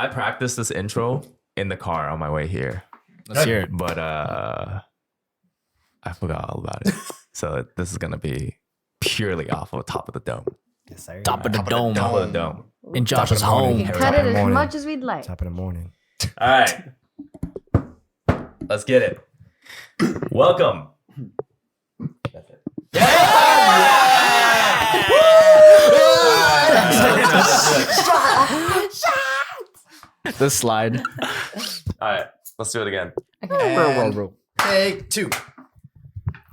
I practiced this intro in the car on my way here. Let's hear it. But I forgot all about it. So this is gonna be purely off of top of the dome. Yes, sir. Top of the dome. Top of the dome. In Josh's home. We can cut it as much as we'd like. Top of the morning. All right. Let's get it. Welcome. That's it. The slide. All right. Let's do it again. And take 2.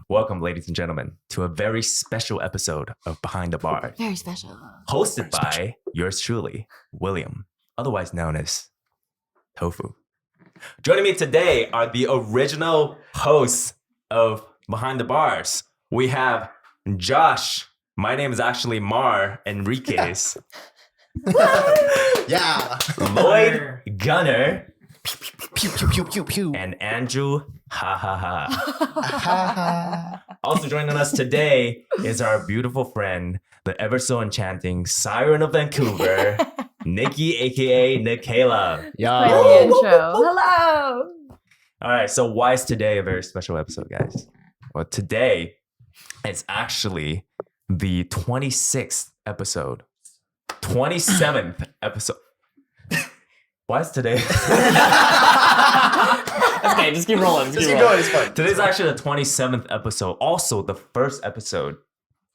Welcome, ladies and gentlemen, to a very special episode of Behind the Bar, Very special. hosted by yours truly, William, otherwise known as Tofu. Joining me today are the original hosts of Behind the Bars. We have Josh. My name is actually Mar Enriquez. Yeah. Lloyd Gunner. Pew, pew, pew, pew, pew. And Andrew. Ha ha ha. Also joining us today is our beautiful friend, the ever so enchanting Siren of Vancouver, Nikki, aka Nikkaela. Quite Yo. the intro. Hello. All right, so why is today a very special episode, guys? Well, today it's actually the 26th episode, 27th episode. Why is today? Okay, just keep rolling. Just keep going. It's fine. Today's actually the 27th episode, also the first episode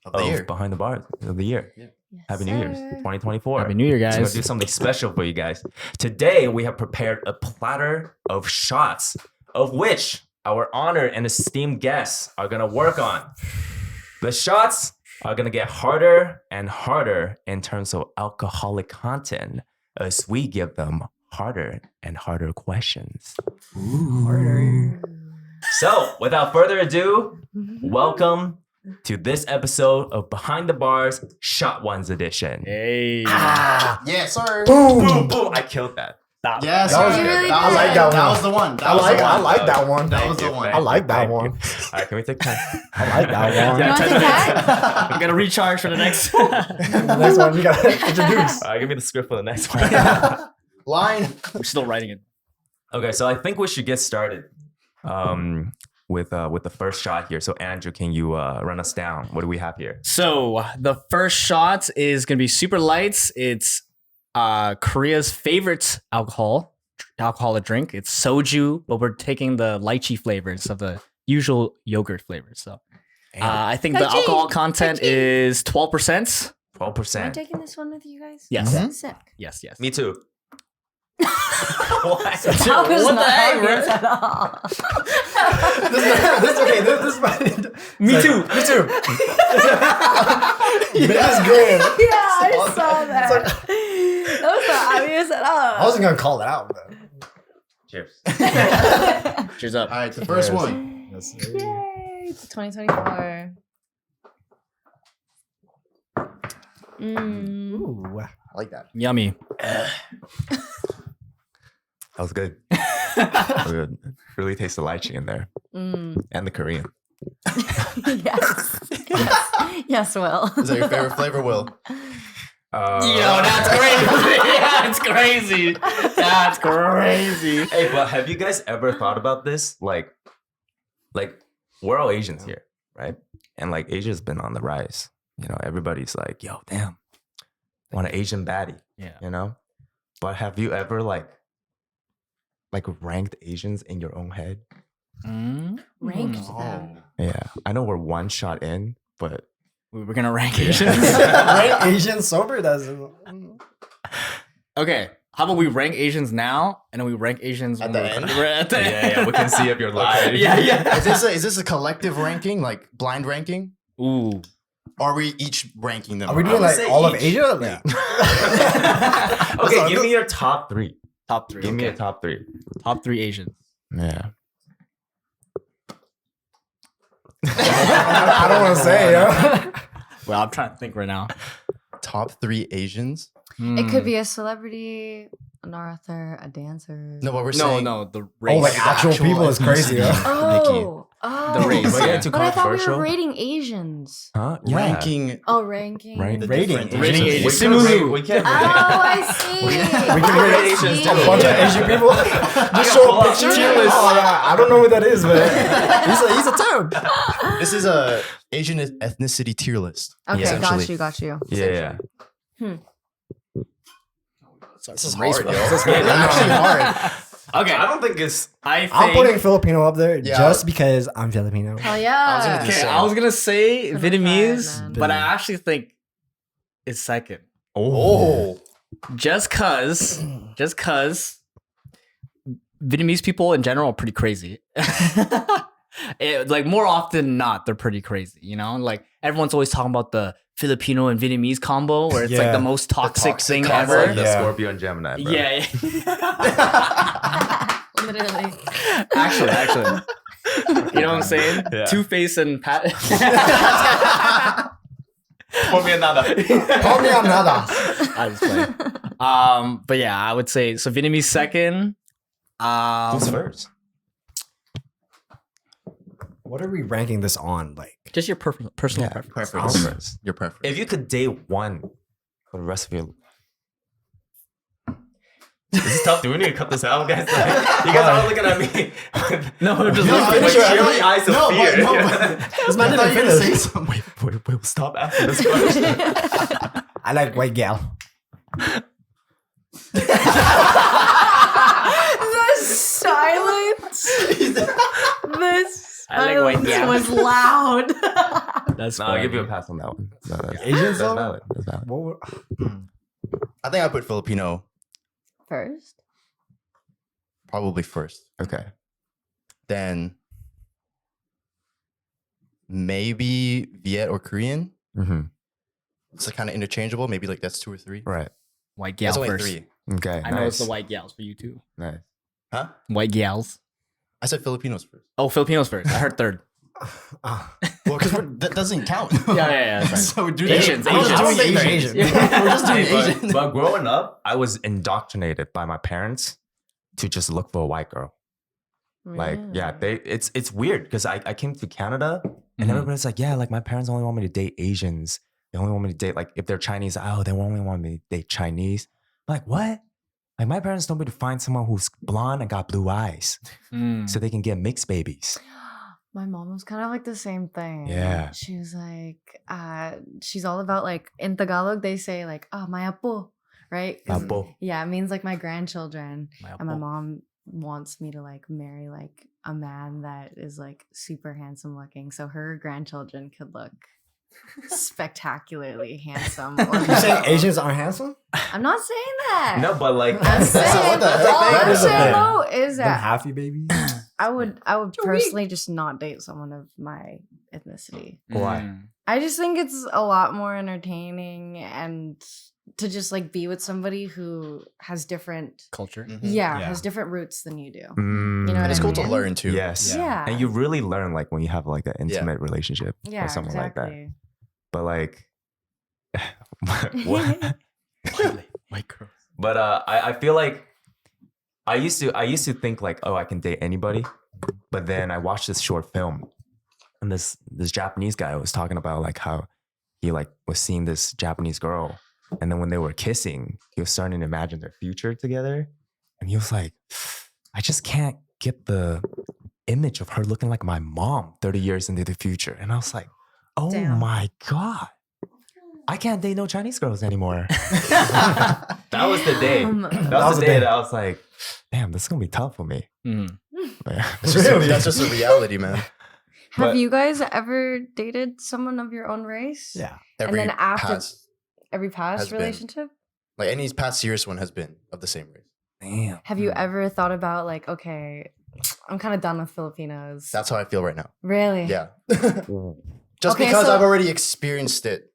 Of the year. Behind the Bars of the year. Yes, Happy New Year's, sir. 2024. Happy New Year, So we're guys. gonna do something special for you guys. Today, we have prepared a platter of shots, of which our honored and esteemed guests are gonna work on. The shots are gonna get harder and harder in terms of alcoholic content as we give them harder and harder questions. So, without further ado, welcome to this episode of Behind the Bars Shot Ones edition. Hey. Yes, sir. Boom, boom! I killed that. Yes, That was sir. good. You really That was did. like that was the one. That was the one. I like that one. That was the one. I like that one. All right, can we take time? I like that one. You want to take time? I'm gonna recharge for the next. The next one you gotta introduce. All right, give me the script for the next one. Line. We're still writing it. Okay, so I think we should get started with the first shot here. So Andrew, can you run us down? What do we have here? So the first shot is gonna be super lights. It's Korea's favorite alcoholic drink. It's soju, but we're taking the lychee flavors of the usual yogurt flavors. So I think the Lychee, alcohol content lychee. is 12%. 12%. Am I taking this one with you guys? Yes. Mhm. Sick. Yes, yes. Me too. That was What the not heck, obvious bro? at all. This okay. This is my. Me too. Me too. This is good. Yeah, I saw that. That was not obvious at all. I wasn't gonna call it out, but. Cheers. Cheers up. All right, the first Yes. one. Yes, Yay, it's 2024. Ooh. I like that. Yummy. That was good. That was good. Really tastes the lychee in there and the Korean. Yes. Yes, Will. Is that your favorite flavor, Will? That's crazy. That's crazy. That's crazy. Hey, but have you guys ever thought about this? Like we're all Asians here, right? And like Asia's been on the rise. You know, everybody's like, yo, damn, want an Asian baddie, Yeah. you know? But have you ever like ranked Asians in your own head? Ranked Oh. them. Yeah. I know we're one shot in, but We're gonna rank Asians. Right? Asian sober doesn't. Okay. How about we rank Asians now, and then we rank Asians At when the end? we're at the end. yeah, we can see if you're live. Yeah. Is this a collective ranking, like blind ranking? Ooh. Or are we each ranking them? Are we I doing would like say all of each. Asia? Yeah. Okay, give me your top three. Top three. Give me a Okay. top three. Top 3 Asians. Yeah. I don't want to say, yo. Well, I'm trying to think right now. Top 3 Asians. It could be a celebrity, an author, a dancer. No, what we're saying. No, the Oh, race. like actual people is crazy. ethnicity. Huh? Oh, The race. We're getting Yeah. too But I thought we controversial. were rating Asians. Huh? Yeah. Ranking. Oh, ranking. Right. the Rating. different Rating Asians. Asians. We can Simu. rate- we can Oh, rate- I see. We can rate I Asians see. too. A bunch of Asian people. Just show a picture. Oh, yeah. I don't know who that is, but he's a toad. This is a Asian ethnicity tier list. Okay, essentially. got you. Yeah. This is hard, yo. This is It's actually hard. Okay. I don't think it's. I think. I'm putting Filipino up there Yeah. just because I'm Filipino. Hell yeah. gonna do Okay, I was gonna say Gonna try it, Vietnamese, man. but I actually think it's second. Oh. Just cause Vietnamese people in general are pretty crazy. Like more often than not, they're pretty crazy. You know, like everyone's always talking about the Filipino and Vietnamese combo, where it's like Yeah. the most toxic toxic thing combo. ever. Like the Yeah. Scorpio and Gemini. Bro. Yeah, Literally. actually, you know what I'm saying? Yeah. Two-Face and Pat. Pour me another. Call me another. I just play. But yeah, I would say so. Vietnamese second. Who's first? What are we ranking this on? Like, Just your personal preference. Preference. Your preference. If you could date one for the rest of your. This is tough. Do we need to cut this out, guys? Like, you guys are all looking at me. No, just No, listen. finish it. Cheery eyes of fear. this man didn't finish. Wait, stop asking this question. I like white gal. The silence. This I like white gal. was loud. That's No, I'll give you a pass on that one. No, Asians that's though? valid. That's valid. What were- I think I put Filipino First. probably first. Okay. Then maybe Viet or Korean. Mm-hmm. It's like kind of interchangeable. Maybe like that's 2 or 3. Right. White gal It's only first. 3. Okay. I know it's nice. the white gals for you too. Nice. Huh? White gals. I said Filipinos first. Oh, Filipinos first. I heard third. Well, because that doesn't count. Yeah. That's right. So we're doing Asians, We're just Asians. I don't doing think they're Asians. Asian. We're just doing Hey, Asian. but growing up, I was indoctrinated by my parents to just look for a white girl. Like, yeah, it's weird because I came to Canada and Mhm. everybody's like, yeah, like my parents only want me to date Asians. They only want me to date, like, if they're Chinese, oh, they only want me to date Chinese. I'm like, what? Like, my parents told me to find someone who's blonde and got blue eyes Mm. so they can get mixed babies. My mom was kind of like the same thing. Yeah. She was like, she's all about like in Tagalog they say like, oh my apo, right? 'Cause, Apo. yeah, it means like my grandchildren. And my apo. mom wants me to like marry like a man that is like super handsome looking, so her grandchildren could look spectacularly handsome. Or You saying Asians aren't handsome? I'm not saying that. No, but like, I'm saying, what the heck? all That I'm is a saying thing. though is Them that halfy baby. I would personally just not date someone of my ethnicity. Why? Mm. I just think it's a lot more entertaining and to just like be with somebody who has different Culture. yeah, Yeah. has different roots than you do. Mm, You know what And it's I cool to mean? learn too. Yes. Yeah. And you really learn like when you have like an intimate relationship Yeah, with someone like that. exactly. But like, what? White girl. But I feel like I used to think like, oh, I can date anybody. But then I watched this short film, and this Japanese guy was talking about like how he like was seeing this Japanese girl, and then when they were kissing, he was starting to imagine their future together, and he was like, I just can't get the image of her looking like my mom 30 years into the future, and I was like, oh Damn. my god. I can't date no Chinese girls anymore. That was the day. That was the day that I was like, damn, this is gonna be tough for me. Mm. But yeah. It's just that's just a reality, man. Have But- you guys ever dated someone of your own race? Yeah. Every then after- past, Every past Has been. relationship? like any past serious one has been of the same race. Damn. Have you ever thought about like, okay, I'm kind of done with Filipinos. That's how I feel right now. Really? Yeah. Just Okay, because so- I've already experienced it.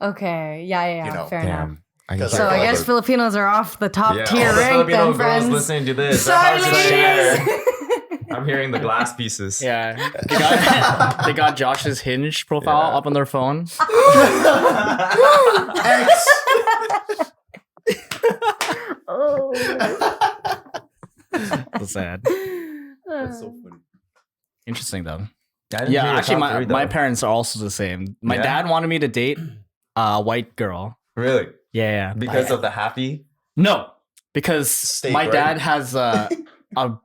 Okay. Yeah. You know, Fair enough. Damn. I Because need So I I feel guess like- Filipinos are off the top tier all the rank Filipino then, girls friends. listening to this. their hearts are Sorry, shattered. ladies. I'm hearing the glass pieces. Yeah. They got Josh's Hinge profile Yeah. up on their phone. So sad. That's so funny. Interesting though. I didn't Yeah, hear your actually, top three, my though. parents are also the same. My Yeah? dad wanted me to date a white girl. Really? Yeah. Because of the happy? No, because Steak, my right? dad has a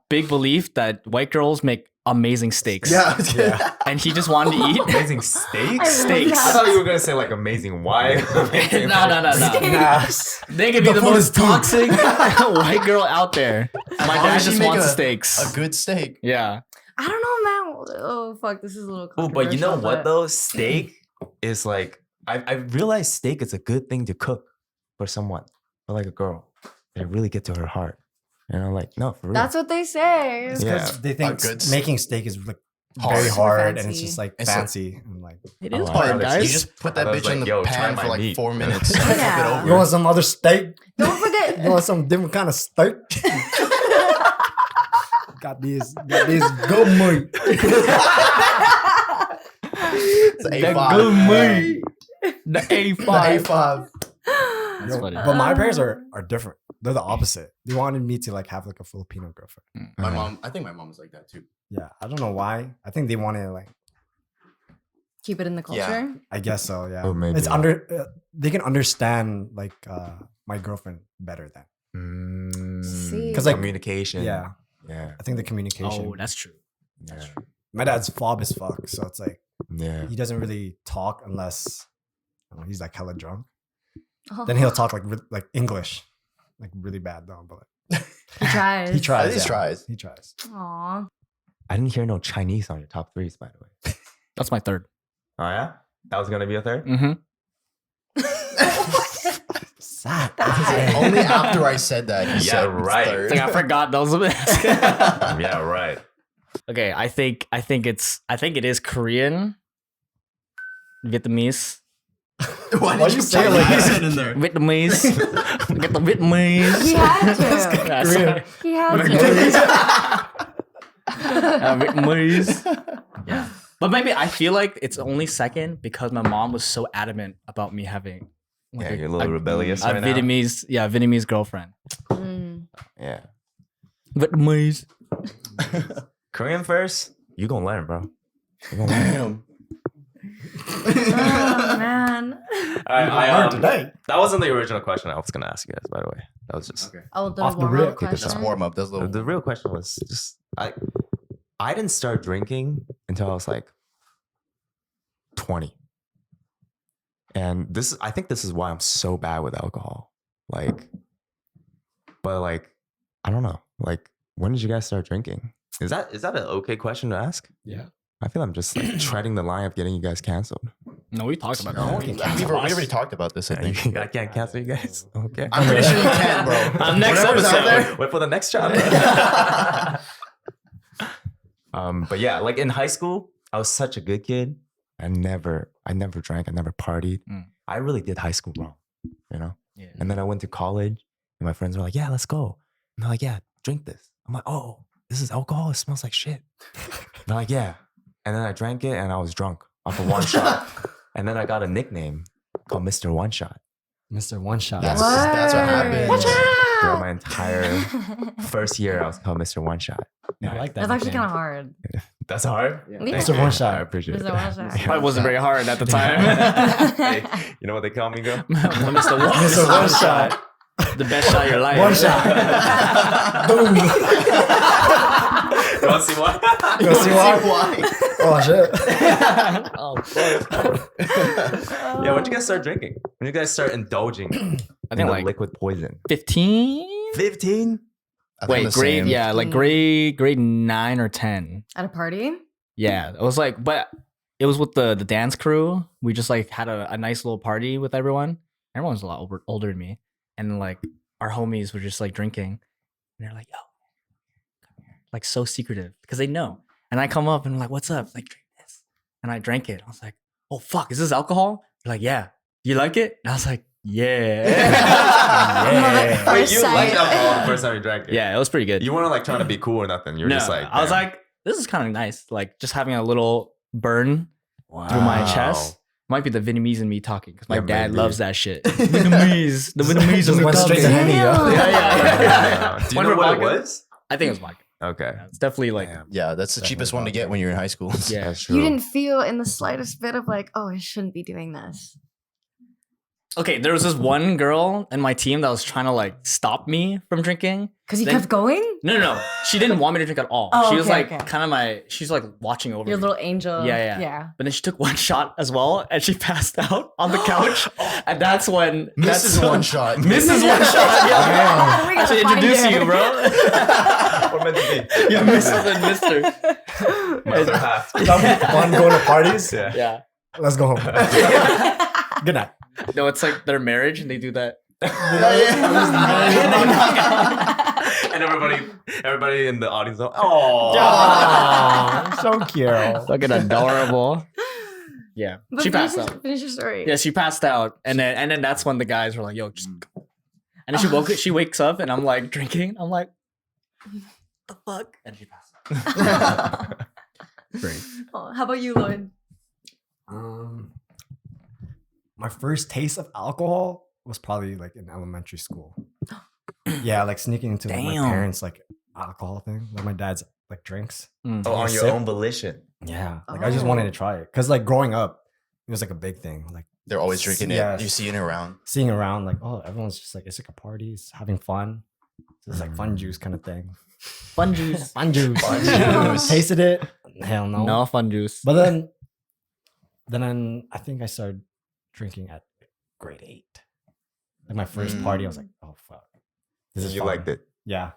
big belief that white girls make amazing steaks. Yeah. And he just wanted to eat. Amazing steaks? I Steaks. I thought you were gonna say like amazing wine. No. Nah. They could be The the food most is doomed. toxic white girl out there. My long dad as she just make wants a steaks. good steak. Yeah. I don't know, man. Oh fuck, this is a little. Oh, but you know controversial, what but- though? Steak is like I realized steak is a good thing to cook for someone, for like a girl. They really get to her heart. And I'm like, no, for real. That's what they say. It's Yeah. because they think good making steak is like Hard. very Super hard, and it's fancy. just like It's like- fancy. I'm like, It Oh, is I hard, thought guys. You just put that I was bitch in like, the yo, try pan my for like meat. 4 minutes. And Yeah. flip it you over. want some other steak? Don't forget. You want some different kind of steak? got these good meat. It's an That A5. good Yeah. meat. The A5. The A5. That's funny. But my parents are different. They're the opposite. They wanted me to like have like a Filipino girlfriend. My mom, I think my mom was like that too. Yeah, I don't know why. I think they wanted like, Keep it in the culture. Yeah. I guess so. Yeah, Oh, maybe. it's under. They can understand like my girlfriend better than. See. 'Cause, like, communication. Yeah, Yeah. I think the communication. Oh, that's true. Yeah. My dad's fob as fuck, so it's like Yeah. he doesn't really talk unless I don't know, he's like hella drunk. Oh. Then he'll talk like English, like really bad though. But He tries. he tries. At least tries. He tries. Aw. I didn't hear no Chinese on your top threes, by the way. That's my third. Oh yeah? That was gonna be a third? Mm-hmm. Sad. Only after I said that, he Yeah, said right. third. I forgot those. Yeah, right. Okay, I think it is Korean, Vietnamese, Why Why'd did you you say say it like Chinese that? in there? Vietnamese. Get the Vietnamese. He had to. Yeah, Korean. sorry. He had to. Vietnamese. Yeah, but maybe I feel like it's only second because my mom was so adamant about me having like, Yeah, you're a little rebellious right now. Vietnamese girlfriend. Mm. Yeah. Vietnamese. Korean first? You gonna learn, bro. You gonna learn. Damn. Oh man. Learned today. That wasn't the original question I was gonna ask you guys, by the way. That was just Okay. Oh, the Off the warm-up rip. That's question. warm up. That's a little. the real question was just I didn't start drinking until I was like 20. And I think this is why I'm so bad with alcohol. Like, but like, I don't know. Like, when did you guys start drinking? Is that an okay question to ask? Yeah. I feel I'm just like treading the line of getting you guys canceled. No, we talked about No, that. we already talked about this. I think. I can't cancel you guys. Okay. I'm pretty sure you can, bro. Next Whatever's out episode. there. Wait for the next job. But yeah, like in high school, I was such a good kid. I never drank. I never partied. Mm. I really did high school wrong, you know? Yeah. And then I went to college and my friends were like, yeah, let's go. And they're like, yeah, drink this. I'm like, oh, this is alcohol. It smells like shit. They're like, yeah. And then I drank it and I was drunk off of one shot. And then I got a nickname called Mr. One Shot. Mr. One Shot. That's what happens. Watch Throughout out. my entire first year, I was called Mr. One Shot. I like that. That's actually nickname. kind of hard. That's hard. Yeah. Thank Mr. you. One Shot. I appreciate Mr. it. One Shot. Probably wasn't very hard at the time. Hey, you know what they call me, girl? Mr. One, Mr. One Shot. The best shot of your life. One shot. Boom. You want to see what? You wanna see why? Oh shit. Oh, fuck. Yeah, when did you guys start drinking? When did you guys start indulging I in think the like liquid poison? 15. 15? I think Wait, the grade? same. Yeah, like grade 9 or 10. At a party? Yeah, it was like, but it was with the dance crew. We just like had a nice little party with everyone. Everyone's a lot older than me, and like our homies were just like drinking, and they're like, "Yo, come here," like so secretive because they know. And I come up and I'm like, "What's up?" Like, drink this, and I drank it. I was like, "Oh fuck, is this alcohol?" They're like, "Yeah, you like it?" And I was like, "Yeah." Yeah. Wait, First you sight. liked alcohol the first time you drank it? Yeah, it was pretty good. You weren't like trying to be cool or nothing. You were no, just like, I was damn. like, this is kind of nice. Like just having a little burn through my chest. Might be the Vietnamese in me talking because my Yeah, dad maybe. loves that shit. Vietnamese, the Vietnamese Just are went straight to talking. Henny, yo. Damn. Yeah. Do you One know for what it vodka? was? I think it was vodka. Okay. It's definitely like Yeah, that's the cheapest one to get when you're in high school. yeah. That's true. You didn't feel in the slightest bit of like, oh, I shouldn't be doing this. Okay, there was this one girl in my team that was trying to like stop me from drinking. Because you Then- kept going? No. She didn't want me to drink at all. Oh, She was okay, like okay. kind of she's like watching over Your me. little angel. Yeah. Yeah. But then she took one shot as well, and she passed out on the couch. And that's when Misses that's one shot. Misses one shot. Yeah. We I gotta should find introduce her. you, bro. We're meant to be. Yeah, Mrs. and Mister. My other half. Fun going to parties. Yeah. Yeah. Let's go home. Good night. No, it's like their marriage, and they do that. And everybody in the audience. Oh, Aw, so cute. Fucking adorable. Yeah, But she passed out. Finish your story. Yeah, she passed out, and then that's when the guys were like, "Yo, just go." And then she wakes up, and I'm like drinking. I'm like, "The fuck?" And she passed out. Great. Oh, how about you, Lloyd? My first taste of alcohol was probably like in elementary school. Yeah, like sneaking into like, my Damn. parents' like alcohol thing, like my dad's like drinks. Mm. Oh, on your Sip. own volition. Yeah, like I just wanted to try it because like growing up, it was like a big thing. Like They're always drinking it. Yes. You see it around. seeing around, like oh, everyone's just like it's like a party, it's having fun. So it's like fun juice kind of thing. Fun juice. Fun juice. Fun juice. Tasted it? Hell no. No fun juice. But then I think I started drinking at grade 8. Like my first party, I was like, oh fuck, this is You fun. liked it. Yeah,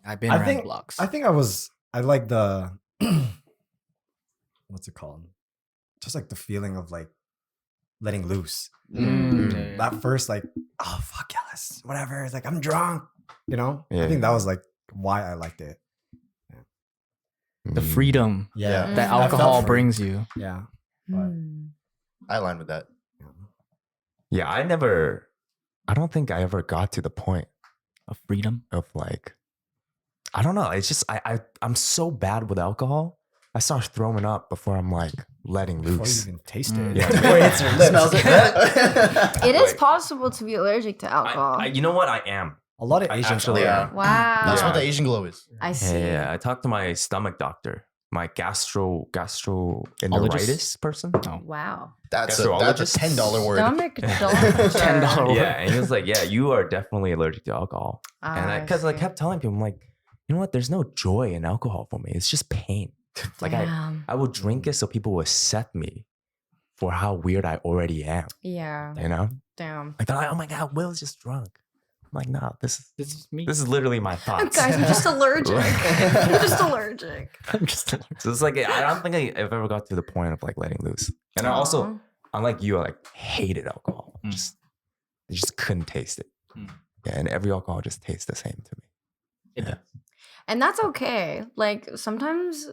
I've been I around think- blocks. I think I like the what's it called? Just like the feeling of like letting loose. Mm. That first like, oh fuck yes, whatever. It's like I'm drunk, you know. Yeah. I think that was like why I liked it. The freedom Yeah, Mm. that I felt alcohol free. brings you. yeah. Hmm. I align with that. Yeah, I don't think I ever got to the point Of freedom. of like, I don't know. It's just, I'm so bad with alcohol. I start throwing up before I'm like letting Before you loose. even taste Mm. it, Yeah. before it hits your lips. Smells it. It is Wait. possible to be allergic to alcohol. You know what? I am. A lot of I Asians actually are. am. Wow. That's Yeah. what the Asian glow is. I see. Yeah, I talked to my stomach doctor, my gastroenteritis person. Oh. Wow. That's a Gastrologist? $10 word. Stomach $10. Yeah, and he was like, "Yeah, you are definitely allergic to alcohol." And I because I see. kept telling people, I'm like, you know what? There's no joy in alcohol for me. It's just pain. Like Damn. I will drink it so people will accept me for how weird I already am. Yeah. You know, Damn. like they're like, "Oh my god, Will's just drunk." I'm like, "No, this This is me. is literally my thoughts." Guys, I'm just allergic. I'm just allergic. I'm just So it's like I don't think I've ever got to the point of like letting loose. And I also, Aw. unlike you, I like hated alcohol. Mm. I just couldn't taste it. Mm. Yeah, and every alcohol just tastes the same to me. It Yeah. does. And that's okay. Like sometimes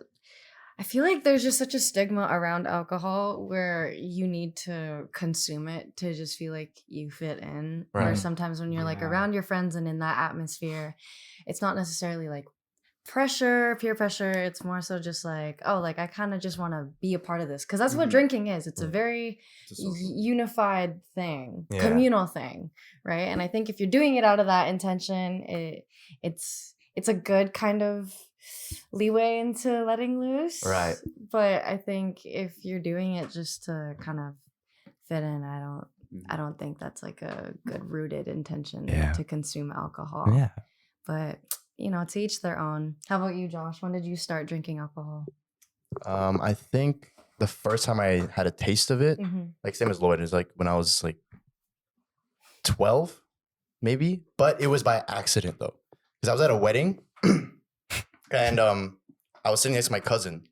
I feel like there's just such a stigma around alcohol where you need to consume it to just feel like you fit in. Or Right. sometimes when you're like Yeah. around your friends and in that atmosphere, it's not necessarily like pressure, peer pressure. It's more so just like, oh, like I kind of just want to be a part of this. Cause that's what Mhm. drinking is. It's a Mm. very unified thing, Yeah. communal thing. Right. And I think if you're doing it out of that intention, it's a good kind of leeway into letting loose. Right. But I think if you're doing it just to kind of fit in, I don't think that's like a good rooted intention Yeah. to consume alcohol. Yeah. But you know, to each their own. How about you, Josh? When did you start drinking alcohol? I think the first time I had a taste of it, Mm-hmm. like same as Lloyd, is like when I was like 12, maybe. But it was by accident though, because I was at a wedding, and I was sitting next to my cousin,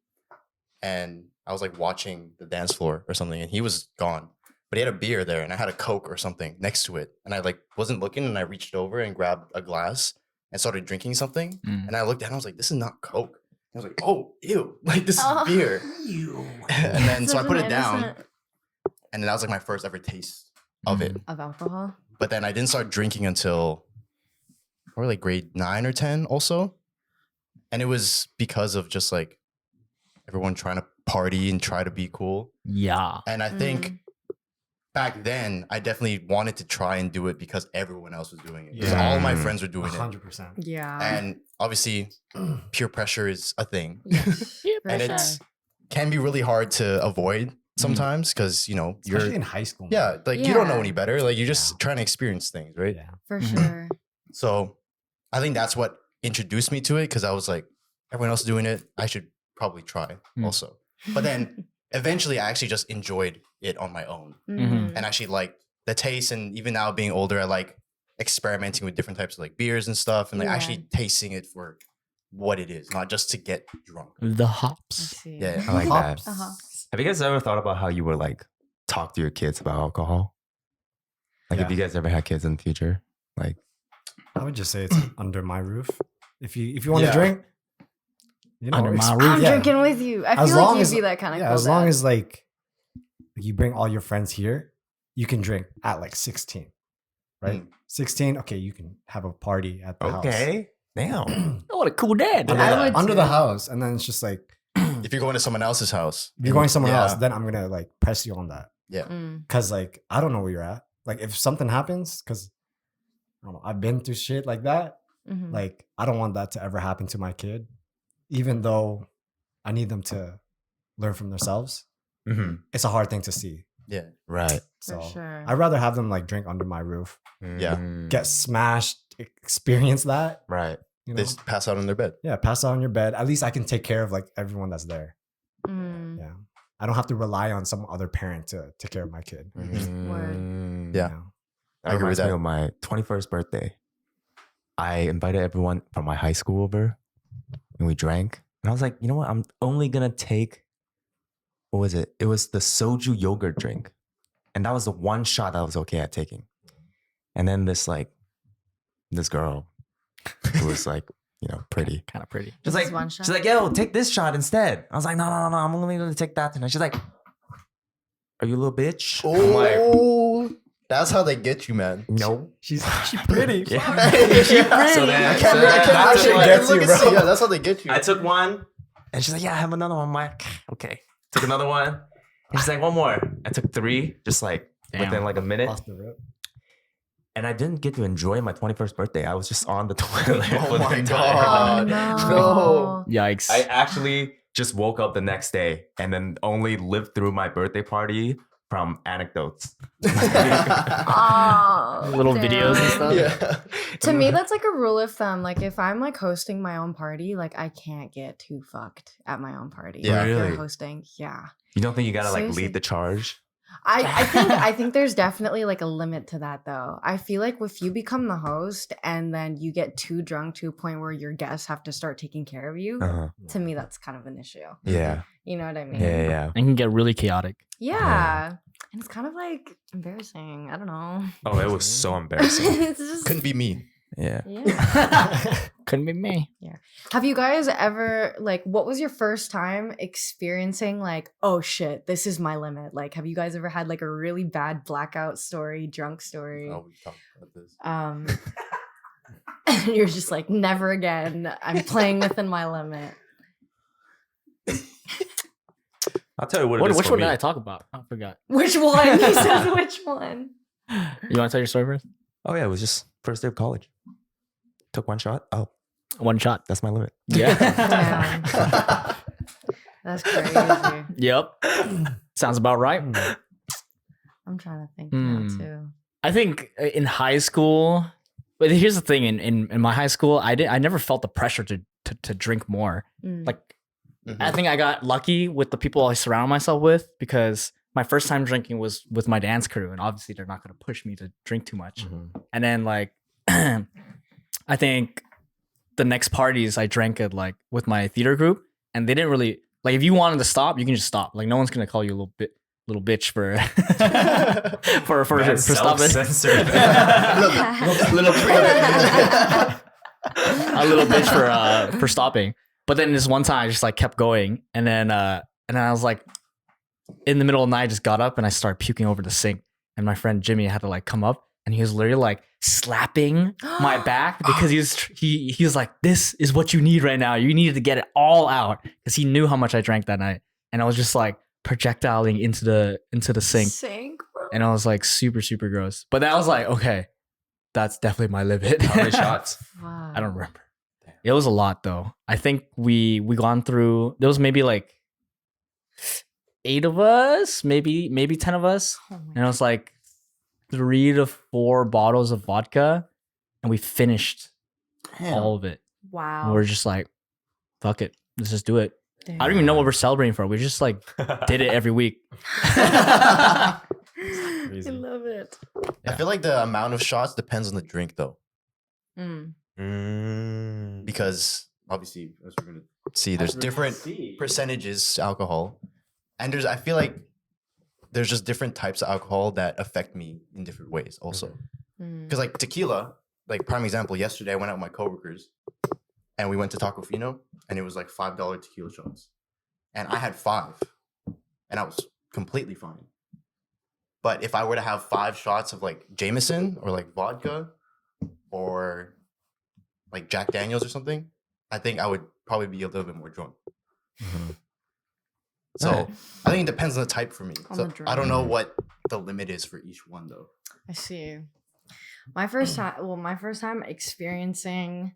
and I was like watching the dance floor or something, and he was gone. But he had a beer there, and I had a Coke or something next to it, and I like wasn't looking, and I reached over and grabbed a glass and started drinking something, Mm. and I looked down, and I was like, "This is not Coke." I was like, "Oh, ew! Like this Oh. is beer." And then so I Such put an it down, innocent and then that was like my first ever taste of it. of alcohol. But then I didn't start drinking until probably like grade 9 or 10 also. And it was because of just like everyone trying to party and try to be cool. Yeah. And I think back then, I definitely wanted to try and do it because everyone else was doing it. Because all my friends were doing it. 100%. Yeah. And obviously, peer pressure is a thing. Yes, for And sure. it's can be really hard to avoid sometimes because, you know, Especially you're, in high school. yeah, like you don't know Yeah. any better. Like you're just trying to experience things, right? Yeah. For Mhm. sure. So I think that's what introduced me to it because I was like, everyone else is doing it. I should probably try Mm. also. But then eventually I actually just enjoyed it on my own Mhm. and actually like the taste. And even now being older, I like experimenting with different types of like beers and stuff and like Yeah. actually tasting it for what it is, not just to get drunk. The I hops. see. Yeah. I like that. Uh-huh. Have you guys ever thought about how you would like talk to your kids about alcohol? Like, have Yeah. you guys ever had kids in the future? Like, I would just say it's under my roof. If you want Yeah. to drink, you know, Under my ex- roof. I'm yeah. drinking with you. I As feel like long you'd as- be that kind of Yeah, cool as long dad. as like you bring all your friends here, you can drink at like 16, right? Mm. 16, okay, you can have a party at the house. okay, damn. Oh, what a cool dad. Under I the- would Under the too. house, and then it's just like If you're going to someone else's house, if you're going somewhere Yeah. else, then I'm gonna like press you on that Mm. because like I don't know where you're at. Like if something happens, because I don't know, I've been through shit like that. Mhm. Like I don't want that to ever happen to my kid, even though I need them to learn from themselves. Mm-hmm. It's a hard thing to see. yeah. Right. So sure. I'd rather have them like drink under my roof, Yeah. Mm. get smashed, experience that. right. You know? They just pass out on their bed. Yeah, pass out on your bed. At least I can take care of like everyone that's there. Mm. Yeah, I don't have to rely on some other parent to take care of my kid. Mm. Yeah. You know? That I agree reminds with me that. of my 21st birthday. I invited everyone from my high school over and we drank. And I was like, you know what? I'm only going to take, what was it? It was the soju yogurt drink. And that was the one shot that I was okay at taking. And then this girl who was like, you know, pretty. Kind of pretty. She's This like, is one shot? she's like, yo, take this shot instead. I was like, no, I'm only going to take that tonight. She's like, are you a little bitch? I'm like, Oh, that's how they get you, man. no. She's pretty. Yeah. She So then- I so can't, then I can't I actually took like- gets you, look and bro. see. Yeah, that's how they get you. I took one and she's like, yeah, have another one. I'm like, okay. Took another one. And she's like, one more. I took 3, just like Damn. within like a minute. Off the rip. And I didn't get to enjoy my 21st birthday. I was just on the toilet Oh for the my entire God. night. No. Yikes. I actually just woke up the next day and then only lived through my birthday party from anecdotes. Oh, Little videos and stuff. Yeah. To me, that's like a rule of thumb. Like if I'm like hosting my own party, like I can't get too fucked at my own party. Yeah. If you're Really? hosting. Yeah. You don't think you gotta like Seriously. lead the charge? I think there's definitely like a limit to that though. I feel like if you become the host and then you get too drunk to a point where your guests have to start taking care of you, Uh-huh. to me that's kind of an issue. Yeah. You know what I mean? Yeah. It can get really chaotic. Yeah. And it's kind of like embarrassing. I don't know. Oh, it was so embarrassing. It's just Couldn't be me. Yeah. yeah. Couldn't be me. Have you guys ever like what was your first time experiencing like, oh shit, this is my limit? Like have you guys ever had like a really bad blackout story, drunk story? Oh, we talked about this. And you're just like, never again. I'm playing within my limit. I'll tell you what it is Which for one me. did I talk about? I forgot. Which one? He says which one? You want to tell your story first? Oh yeah, it was just first day of college. Took one shot. Oh, One shot. that's my limit. Yeah. Damn. That's crazy. Yep. Sounds about right. I'm trying to think Hmm. now too. I think in high school, but here's the thing: in my high school, I never felt the pressure to drink more. Mm. Like Mhm. I think I got lucky with the people I surround myself with because my first time drinking was with my dance crew, and obviously they're not going to push me to drink too much. And then like, I think the next parties I drank at like with my theater group, and they didn't really like. If you wanted to stop, you can just stop. Like no one's gonna call you a little bitch for for stopping. Self-censored. A little bitch for stopping. But then this one time I just like kept going, and then I was like, in the middle of the night, I just got up and I started puking over the sink, and my friend Jimmy had to like come up, and he was literally like slapping my back because he was like, this is what you need right now. You needed to get it all out because he knew how much I drank that night. and I was just like projectiling into the sink. Sink, bro. And I was like super, super gross. But that was like, okay, that's definitely my limit. How many shots? Wow. I don't remember. It was a lot though. I think we gone through, there was maybe like 8 of us, maybe 10 of us. Oh my And it was like 3 to 4 bottles of vodka. And we finished all of it. Wow. And we're just like, fuck it. Let's just do it. Damn. I don't even know what we're celebrating for. We just like did it every week. I Crazy. love it. I feel like the amount of shots depends on the drink though, Mm. because obviously as we're gonna see, there's different percentages to alcohol, and I feel like there's just different types of alcohol that affect me in different ways also. Mm. Because like tequila, like prime example, yesterday I went out with my coworkers and we went to Taco Fino and it was like $5 tequila shots. And I had 5 and I was completely fine. But if I were to have 5 shots of like Jameson or like vodka or like Jack Daniels or something, I think I would probably be a little bit more drunk. So Alright. I think it depends on the type for me. On So the drink. I don't know what the limit is for each one though. I see. My first time experiencing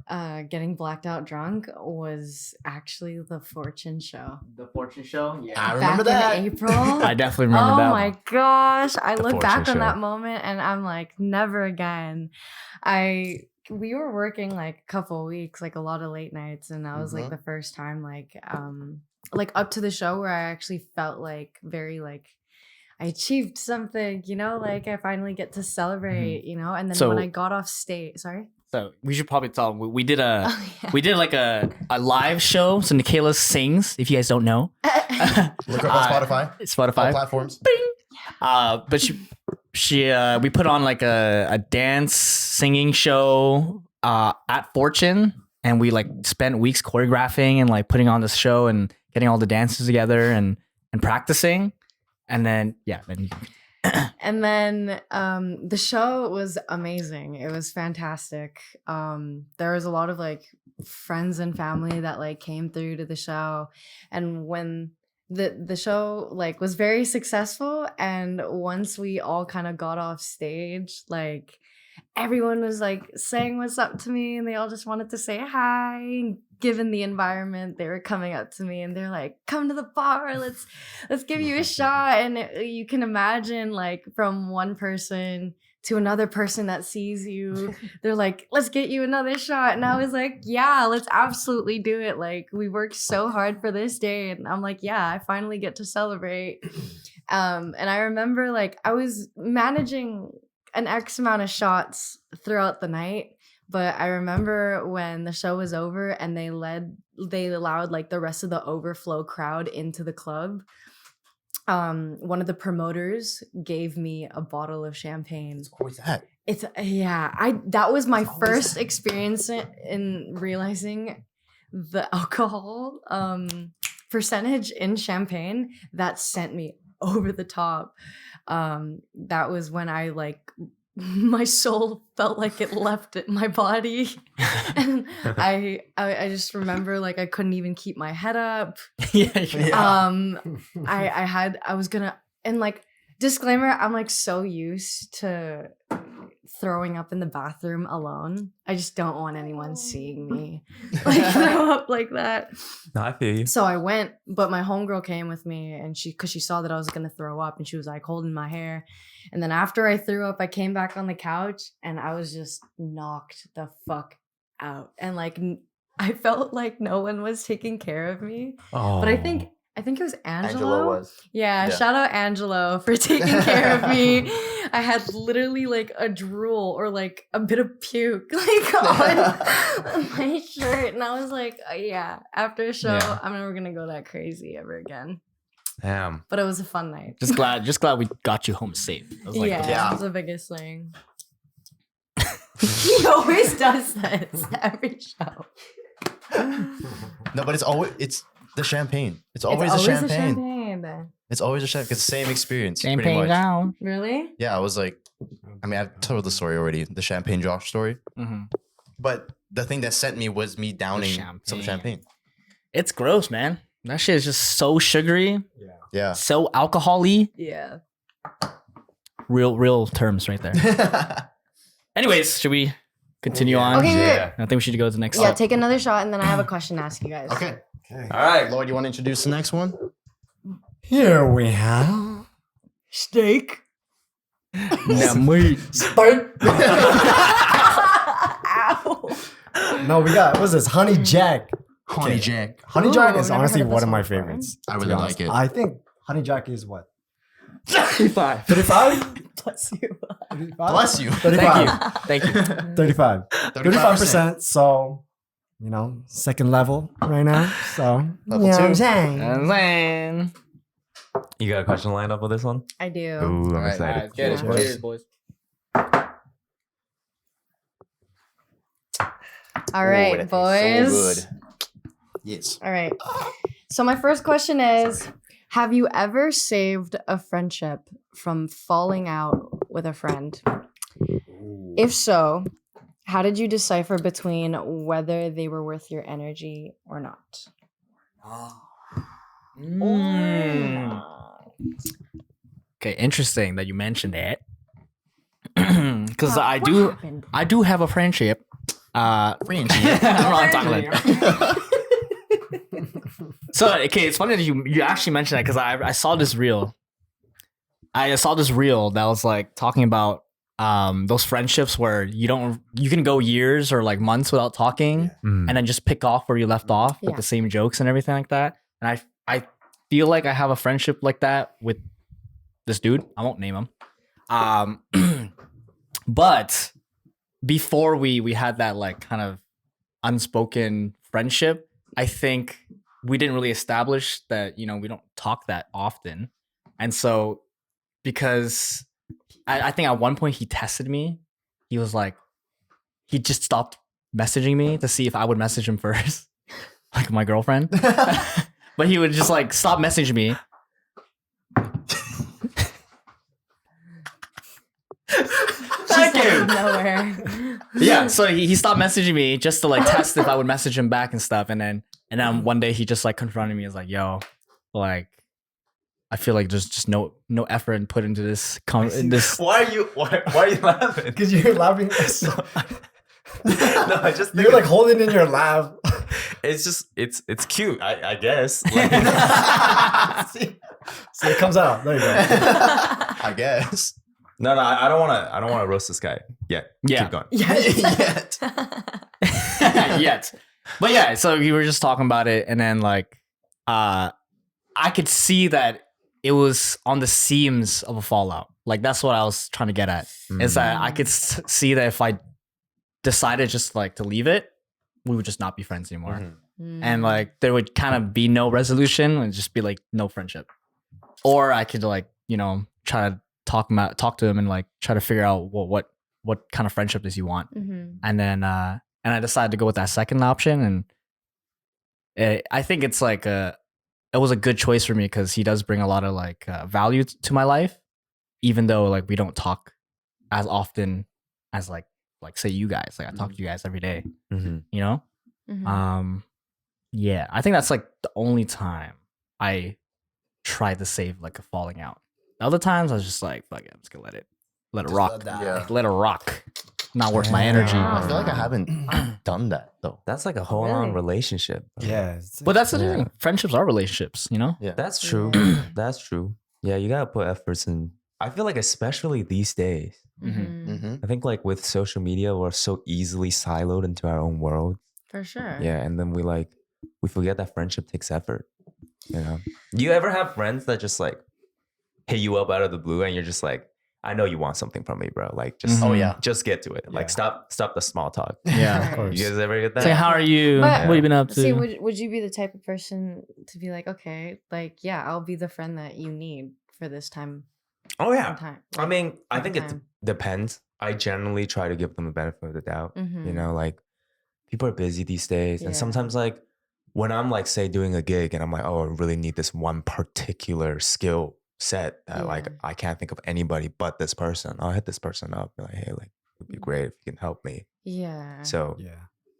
getting blacked out drunk was actually the Fortune show. The Fortune show? Yeah. I remember Back that. in April. I definitely remember that Oh my one. gosh. I The look back Fortune on that show. moment and I'm like, never again. We were working like a couple of weeks, like a lot of late nights, and that was like Mhm. the first time like up to the show where I actually felt like very like I achieved something, you know, like I finally get to celebrate, you know, and then So- when I got off stage, sorry. So we should probably tell them we did a Oh, yeah. we did like a live show. So Nikkaela sings, if you guys don't know. Look up on Spotify. All Spotify. platforms. But we put on like a dance singing show at Fortune, and we like spent weeks choreographing and like putting on this show and getting all the dances together and practicing. And then then you And then the show was amazing. It was fantastic. There was a lot of like friends and family that like came through to the show, and when the show like was very successful, and once we all kind of got off stage, like everyone was like saying what's up to me, and they all just wanted to say hi. Given the environment, they were coming up to me and they're like, come to the bar, let's give you a shot. And you can imagine like from one person to another person that sees you, they're like, let's get you another shot. And I was like, yeah, let's absolutely do it. Like we worked so hard for this day, and I'm like, yeah, I finally get to celebrate. And I remember like I was managing an X amount of shots throughout the night. But I remember when the show was over and they allowed like the rest of the overflow crowd into the club. One of the promoters gave me a bottle of champagne. It's always that. That was my It's always first that. experience in realizing the alcohol percentage in champagne that sent me over the top. That was when I like my soul felt like it left my body, and I just remember like I couldn't even keep my head up. Yeah. I was gonna, and like disclaimer, I'm like so used to throwing up in the bathroom alone. I just don't want anyone seeing me like throw up like that. No, I feel you. So I went, but my homegirl came with me, and because she saw that I was gonna throw up, and she was like holding my hair. And then after I threw up, I came back on the couch, and I was just knocked the fuck out, and like I felt like no one was taking care of me. Oh. But I think it was Angelo. Angelo was. Yeah, Yeah. shout out Angelo for taking care of me. I had literally like a drool or like a bit of puke like on my shirt, and I was like, yeah, after a show, Yeah. I'm never gonna go that crazy ever again. Damn. But it was a fun night. just glad we got you home safe. It was like yeah, Yeah. it was the biggest thing. He always does this every show. No, but it's the champagne. It's always the champagne. It's always the champagne. It's the same experience. pretty champagne much. down. Really? Yeah, I was like, I mean, I've told the story already, the champagne Josh story. Mm-hmm. But the thing that sent me was me downing some champagne. champagne. It's gross, man. That shit is just so sugary, Yeah. so alcohol-y. Yeah. Real terms right there. Anyways, should we continue on? Okay. Yeah. I think we should go to the next Yeah, step. take another shot, and then I have a question to ask you guys. Okay. All right. Lloyd, you want to introduce the next one? Here we have Steak. Yeah, meat. Ow. no, we got what's this? Honey Jack. Honey Jack. Honey Ooh, Jack I've is never honestly heard of one this of my one before. favorites. I to really be like honest. it. I think Honey Jack is what? 35. 35? Bless you. 35? Bless you. 35. Thank you. 35. 35%. 35%. So, second level right now. So, Level you know what I'm two. saying? And then, You got a question lined up with this one? I do. Ooh, I'm right, excited. get it. Cheers. Cheers, boys. All right, Ooh, that boys. tastes so good. Yes. All right. So my first question is, have you ever saved a friendship from falling out with a friend? If so, how did you decipher between whether they were worth your energy or not? Okay, interesting that you mentioned that. Because I do have a friendship. I don't know what I'm talking about. So okay, it's funny that you actually mentioned that because I saw this reel. I saw this reel that was like talking about those friendships where you can go years or like months without talking and then just pick off where you left off with Yeah. the same jokes and everything like that. And I feel like I have a friendship like that with this dude. I won't name him. But before we had that like kind of unspoken friendship, I think we didn't really establish that, we don't talk that often. And so because I think at one point he tested me, he was like, he just stopped messaging me to see if I would message him first, like my girlfriend. But he would just like stop messaging me. Just out of nowhere. Yeah, so he stopped messaging me just to like test if I would message him back and stuff. And then one day he just like confronted me. He was like, "Yo, like, I feel like there's just no effort and put into this. Why are you laughing? Because you're laughing. No, I just think You're like holding in your laugh. it's just it's cute, I guess. Like, So it comes out. There you go. I guess. no, I don't want to roast this guy yet. Yeah. Keep going. Yet. Yet. But yeah, so we were just talking about it, and then like I could see that it was on the seams of a fallout. Like that's what I was trying to get at. Is that I could see that if I decided just like to leave it, we would just not be friends anymore. And like there would kind of be no resolution and just be like no friendship. Or I could like, try to talk to him and like try to figure out what kind of friendship does he want. And then and I decided to go with that second option, and I think it's like it was a good choice for me because he does bring a lot of like value to my life, even though like we don't talk as often as like say you guys. Like I talk to you guys every day, yeah, I think that's like the only time I tried to save like a falling out. The other times I was just like, fuck it, I'm just gonna let it rock. Yeah. Let it rock. Not worth my energy. I feel like I haven't done that though. That's like a whole on relationship. Yeah. But that's the thing. Friendships are relationships, Yeah. That's true. That's true. Yeah, you gotta put efforts in. I feel like especially these days, Mm-hmm. I think like with social media, we're so easily siloed into our own world. For sure. Yeah, and then we forget that friendship takes effort. You ever have friends that just like hit you up out of the blue and you're just like, I know you want something from me, bro. Like just Oh yeah. just get to it. Like Yeah. stop the small talk. Yeah, Right. of course. You guys ever get that? Say, how are you? But- What have you been up to? See, would you be the type of person to be like, okay, like, yeah, I'll be the friend that you need for this time? Oh yeah. Time. I mean, I every think it time. depends. I generally try to give them the benefit of the doubt. Mhm. Like people are busy these days, and Yeah. sometimes like when I'm like say doing a gig and I'm like, oh, I really need this one particular skill set that like Yeah. I can't think of anybody but this person. I'll hit this person up, be like, hey, like it'd be great if you can help me. Yeah. So Yeah.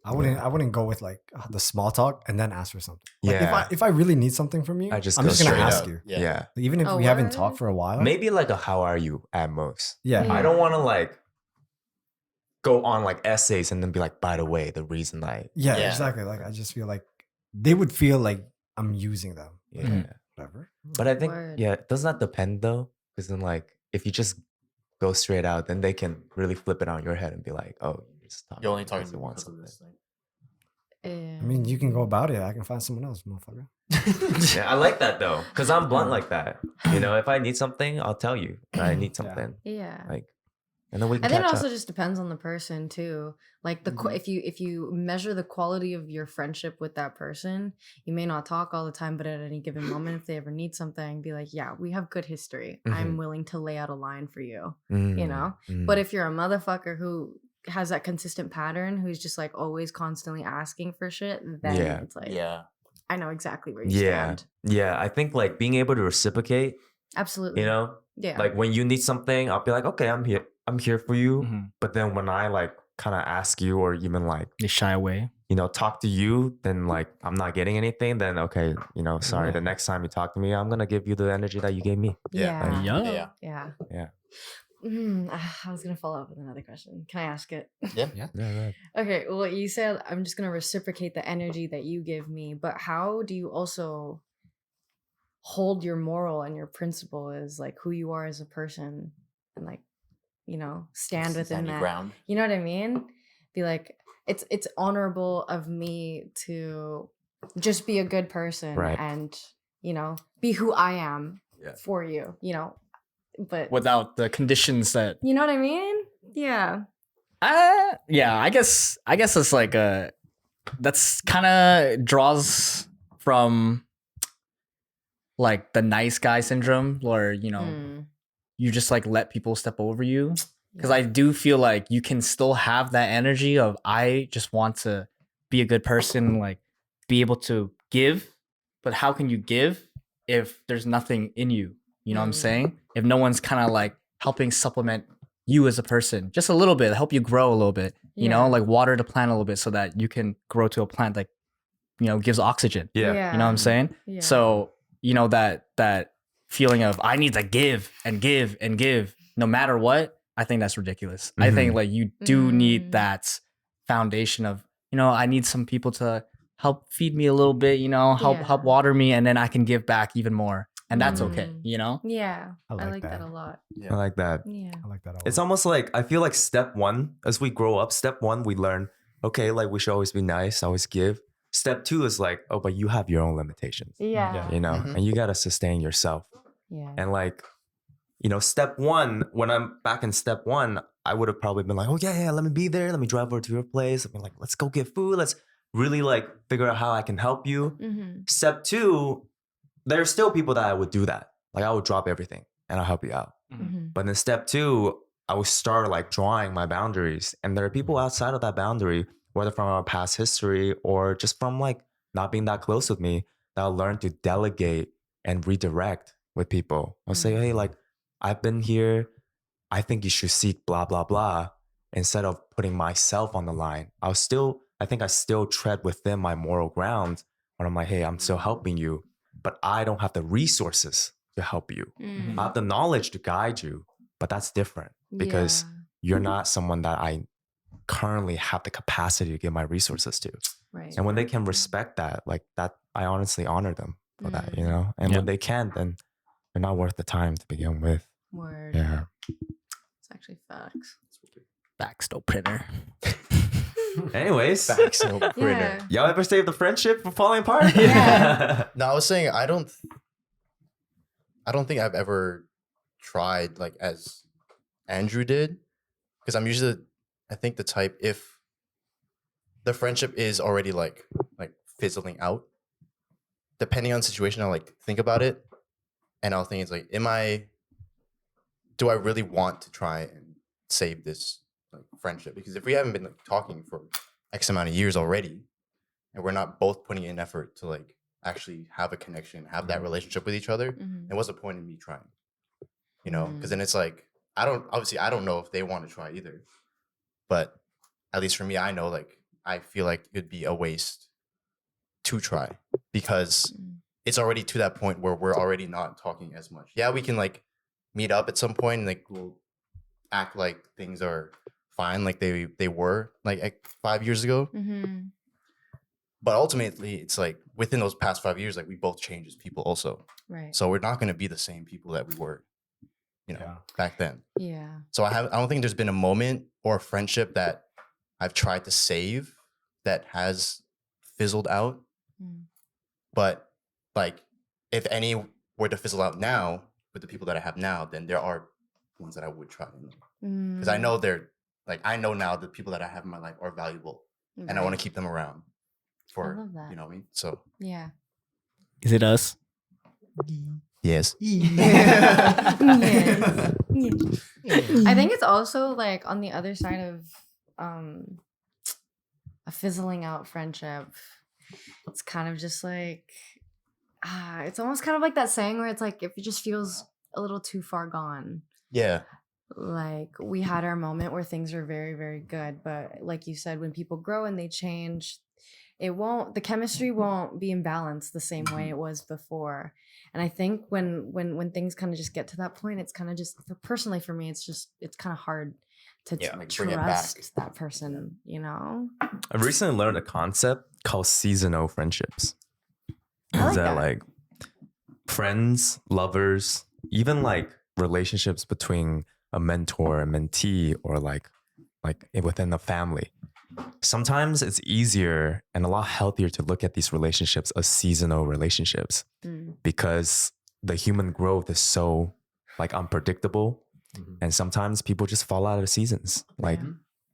I wouldn't go with like the small talk and then ask for something. Like, Yeah. if I really need something from you, I just I'm go just gonna straight ask up. you. Yeah. Even if Oh, we haven't word? talked for a while. Maybe like a how are you at most. Yeah. Mm. I don't want to like go on like essays and then be like, by the way, the reason I Yeah, Yeah. exactly. Like I just feel like they would feel like I'm using them. yeah. Mhm. Whatever. But I think Word. yeah, doesn't that depend though? Because then like if you just go straight out, then they can really flip it on your head and be like, oh, you're just talking. You're only because talking you to want because of something. this. Like, I mean, you can go about it. I can find someone else, motherfucker. Yeah, I like that though, because I'm blunt like that. You know, if I need something, I'll tell you. I need something. Yeah. Like, and then we can I think it catch also up. just depends on the person too. Like if you measure the quality of your friendship with that person, you may not talk all the time, but at any given moment, if they ever need something, be like, yeah, we have good history. I'm Mhm. willing to lay out a line for you. Mm, know? mm. But if you're a motherfucker who has that consistent pattern, who's just like always constantly asking for shit, then Yeah. it's like, yeah. I know exactly where you yeah, stand. yeah, I think like being able to reciprocate, Absolutely. you know, Yeah. like when you need something, I'll be like, okay, I'm here for you. Mhm. But then when I like kind of ask you or even like, They shy away. you know, talk to you, then like I'm not getting anything, then okay, you know, sorry, the Yeah. next time you talk to me, I'm gonna give you the energy that you gave me. Yeah. Yeah. Yeah. Yeah. I was gonna follow up with another question. Can I ask it? Yeah. Yeah, right. Okay. Well, you said I'm just gonna reciprocate the energy that you give me, but how do you also hold your moral and your principle as like who you are as a person and like, stand within Stand your that? ground. You know what I mean? Be like, it's honorable of me to just be a good person Right. and be who I am Yeah. for you. But Without the conditions that you know what I mean? Yeah. yeah, I guess it's like that's kind of draws from like the nice guy syndrome where Mm, you just like let people step over you, because yeah. I do feel like you can still have that energy of I just want to be a good person, like be able to give, but how can you give if there's nothing in you? You know what I'm Mm. saying? If no one's kind of like helping supplement you as a person, just a little bit, help you grow a little bit, Yeah. like water the plant a little bit so that you can grow to a plant that, gives oxygen. Yeah. You know what I'm saying? Yeah. So, that feeling of I need to give and give and give no matter what, I think that's ridiculous. I think Mhm. like you do Mm. need that foundation of, I need some people to help feed me a little bit, help Yeah. water me, and then I can give back even more. And that's okay, Mm. Yeah. I I like like that that. a lot. I like that. Yeah. I like that a lot. It's almost like I feel like step one, as we grow up, step one, we learn, okay, like we should always be nice, always give. Step two is like, oh, but you have your own limitations, Yeah. you know, Mhm. and you got to sustain yourself. Yeah. And like, step one, when I'm back in step one, I would have probably been like, oh, yeah, let me be there. Let me drive over to your place. I mean, like, let's go get food. Let's really like figure out how I can help you. Mm-hmm. Step two, there's still people that I would do that. Like, I would drop everything and I'll help you out. Mm-hmm. But in step two, I would start like drawing my boundaries. And there are people outside of that boundary, whether from our past history or just from like not being that close with me, that I'll learn to delegate and redirect with people. I'll say, hey, like, I've been here. I think you should seek blah, blah, blah. Instead of putting myself on the line, I think I still tread within my moral ground when I'm like, hey, I'm still helping you, but I don't have the resources to help you. Mm. I have the knowledge to guide you, but that's different because you're not someone that I currently have the capacity to give my resources to. Right. And when they can respect that, like that, I honestly honor them for that, Mm. And Yeah. when they can't, then they're not worth the time to begin with. Word. Yeah. It's actually facts. backstop printer. Anyways, Facts, no printer. Yeah. y'all ever save the friendship from falling apart? Yeah. No, I was saying I don't think I've ever tried like as Andrew did, because I'm usually I think the type if the friendship is already like fizzling out, depending on the situation, I'll like think about it, and I'll think it's like, do I really want to try and save this like friendship? Because if we haven't been like talking for X amount of years already, and we're not both putting in effort to like actually have a connection, have that relationship with each other, Mhm. then what's the point in me trying? Because then it's like I don't know if they want to try either, but at least for me, I know like I feel like it'd be a waste to try because it's already to that point where we're already not talking as much. Yeah, we can like meet up at some point and like we'll act like things are fine, like they were like 5 years ago. Mm-hmm. But ultimately, it's like within those past 5 years, like we both changed as people also. Right. So we're not going to be the same people that we were, back then. Yeah. So I don't think there's been a moment or a friendship that I've tried to save that has fizzled out. Mm. But like, if any were to fizzle out now with the people that I have now, then there are ones that I would try. Because I know I know now the people that I have in my life are valuable, and I want to keep them around for, love that. you know what I mean? So Yeah. Is it us? yes. Yes. I think it's also like on the other side of a fizzling out friendship. It's kind of just like it's almost kind of like that saying where it's like if it just feels a little too far gone. Yeah. Like we had our moment where things are very, very good, but like you said, when people grow and they change, the chemistry won't be in balance the same way it was before. And I think when things kind of just get to that point, it's kind of just personally for me, it's kind of hard to like bring it back. trust that person, you know? I recently learned a concept called seasonal friendships. I like Is that that. like friends, lovers, even like relationships between a mentor and mentee, or like within a family. Sometimes it's easier and a lot healthier to look at these relationships as seasonal relationships because the human growth is so like unpredictable, and sometimes people just fall out of seasons. Like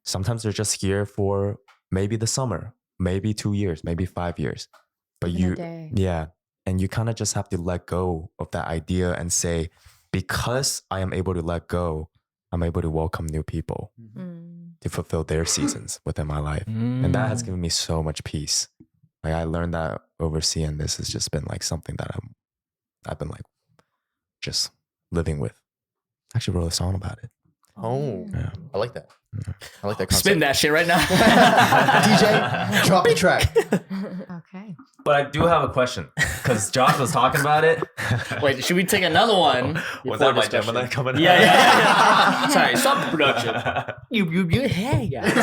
sometimes they're just here for maybe the summer, maybe 2 years, maybe 5 years, but Even a day. and you kind of just have to let go of that idea and say, because I am able to let go, I'm able to welcome new people to fulfill their seasons within my life. And that has given me so much peace. Like I learned that overseas, and this has just been like something that I've been like just living with. I actually wrote a song about it. Oh, Yeah. I like that. I like that concept. Spin that shit right now. DJ, drop the track. Okay. But I do have a question because Josh was talking about it. Wait, should we take another one? Was before that my discussion? Gemini coming Yeah. Sorry, stop the production. Hey guys.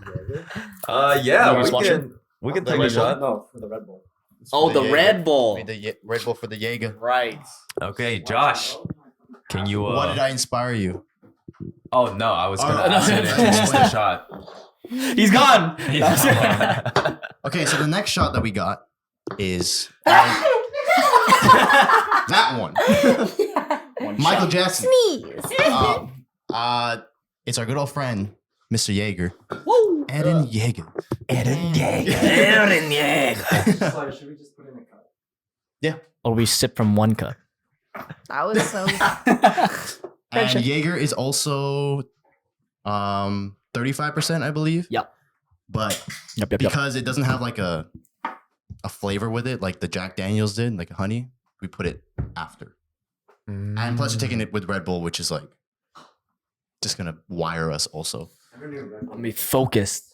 Yeah, You guys watch we can take a shot. No, for the Red Bull. Oh, the Jaeger. Red Bull. The Red Bull for the Jaeger. Right. Okay, Josh, can you? What did I inspire you? Oh no, I was gonna Oh, ask you to introduce the shot. He's gone. Okay, so the next shot that we got is that one. Michael Jackson. Sneeze. It's our good old friend, Mr. Jaeger. Woo. Eden Jaeger. Eden Jaeger. Sorry, should we just put in a cup? Or we sip from one cup. That was so And Jaeger is also 35%, I believe. Yep. But Yep. because it doesn't have like a flavor with it, like the Jack Daniels did, like honey, we put it after. And plus, you're taking it with Red Bull, which is like just gonna wire us also. Let me focused.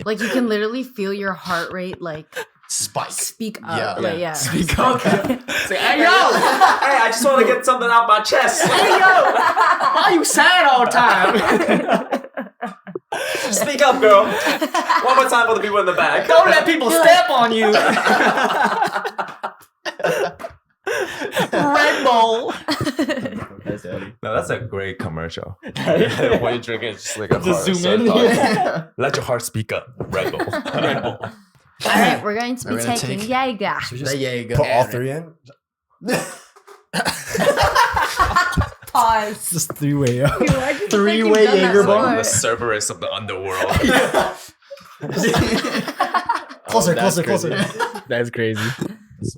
like you can literally feel your heart rate like Spike. speak up. Yeah. Like, yeah. Speak up. Say, hey yo, Hey, I just want to get something out my chest. hey yo, why you sad all the time? Speak up, girl. One more time for the people in the back. Don't let people step on you. Red Bull. No, that's a great commercial. When you drink it, just like a Just heart zoom in. start. Let your heart speak up. Red Bull. Red Bull. All right, we're going to be We're gonna taking take- Jaeger. The Jaeger. Put all three in? Pause. Just three-way. Three-way Jaeger Bomb. The Cerberus of the underworld. Closer, that's closer. That's crazy.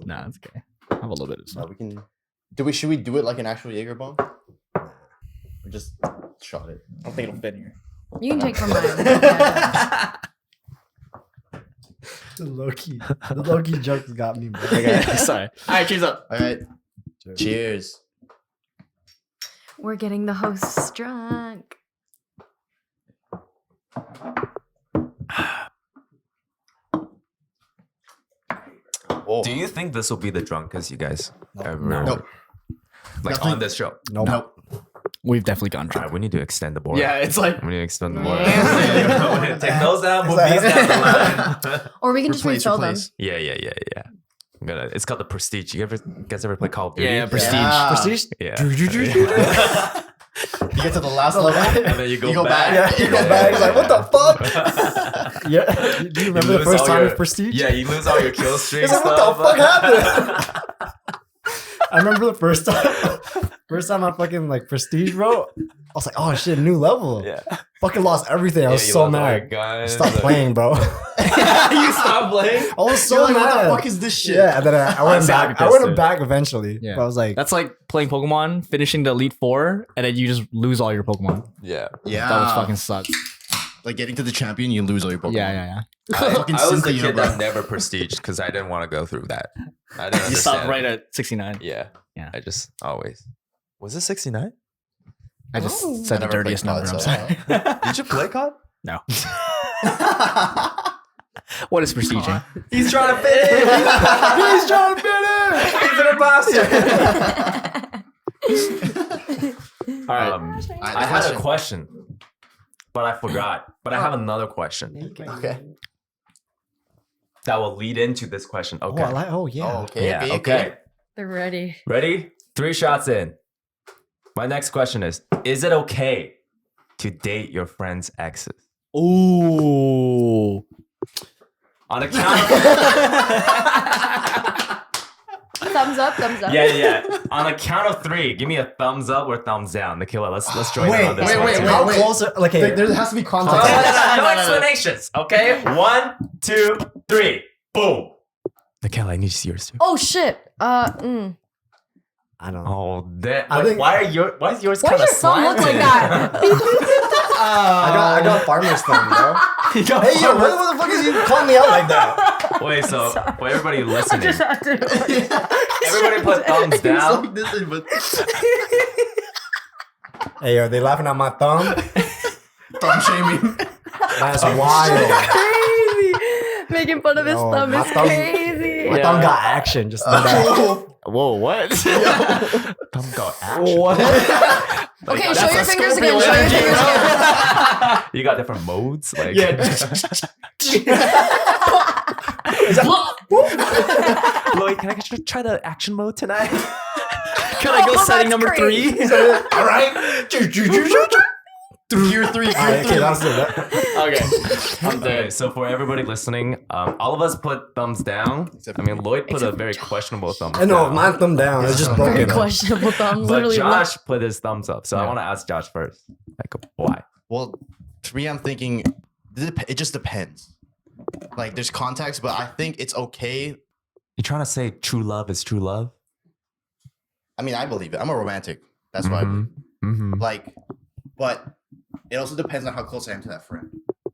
Nah, it's okay. I have a little bit of We can. Should we do it like an actual Jaeger bomb? Or just shot it? I don't think it'll fit here. You can take from mine. Yeah. The low-key jokes got me, bro. Okay, sorry. All right, cheers up. All right. Cheers. We're getting the hosts drunk. Oh. Do you think this will be the drunkest you guys ever? Nope. Like Nothing. on this show. Nope. We've definitely gone All drunk. right, we need to extend the board. Yeah, it's like We need to extend the board. Yeah. Take those down, move It's these like- down the line. Or we can just Replace, refill them. replace. Yeah. It's called the Prestige. You guys ever play Call of Duty? yeah, prestige. Yeah. Prestige. Yeah. You get to the last level, And then you go back. Yeah, you go back. It's like, what the fuck? Yeah. Do you remember the lose first all time your- with Prestige? Yeah, you lose all your kill streaks. It's like, what the fuck happened? I remember the first time I fucking like Prestige, bro. I was like, oh shit, new level. Yeah. Fucking lost everything. I was so mad. Stop playing, bro. You stopped playing? I was so You're like, mad. what the fuck is this shit? Yeah, and then I went sad back. I because went back eventually. Yeah. But I was like, That's like playing Pokemon, finishing the Elite Four, and then you just lose all your Pokemon. Yeah. Yeah. That would fucking suck. Like getting to the champion, you lose all your Pokemon. Yeah. Fucking I was the Cynthia, kid bro. that never prestige because I didn't want to go through that. I didn't You stopped understand. right at 69. Yeah. Yeah. I just always. Was it 69? I just Oh. said I the never dirtiest played number. COD, I'm so- sorry. Did you play COD? No. What is prestiging? He's trying to fit in. he's trying to finish. He's an imposter. All right. I had a question, but I forgot. But I have another question Okay. that will lead into this question. Okay. Yeah. Oh, okay. Yeah. Okay. Okay. They're ready. Ready? 3 shots in. My next question is it okay to date your friend's exes? Ooh. On a count of... Thumbs up, thumbs up. yeah. On a count of 3, give me a thumbs up or thumbs down. Nikkaela, let's join in on this one. wait, too. How wait. close? Like, hey, There has to be No, context. no explanations, okay? 1, 2, 3. Boom. Nikkaela, I need to see yours too. Oh shit. I don't know. Oh, that. I think- why is yours Why kind does of your thumb look like that? I got farmer's thumb, bro. Hey, yo, what the fuck is you calling me out like that? Wait, so for everybody listening, had to. everybody put thumbs down. Like this, but Hey, are they laughing at my thumb? thumb shaming. That's wild. Crazy. Making fun of his No, thumb my is thumb- crazy. My thumb got action. Just know that. Whoa, what? Thumb got action. What? Okay, show your fingers again. Show your fingers again. You got different modes, like Lloyd, can I just try the action mode tonight? Can I go Oh, setting that's number great. 3? All right. Gear 3. Alright, okay, that's it. Okay. I'm Okay, dead. so for everybody listening, all of us put thumbs down. I mean, Lloyd put a very questionable thumb I know, down. my thumb down. It's just Very broken. questionable thumb. But Literally. Josh put his thumbs up. So I want to ask Josh first. Like, why? Well, for me, I'm thinking it just depends. Like, there's context, but I think it's okay. You trying to say true love is true love? I mean, I believe it. I'm a romantic. That's why I believe. Mm-hmm. Like, but it also depends on how close I am to that friend.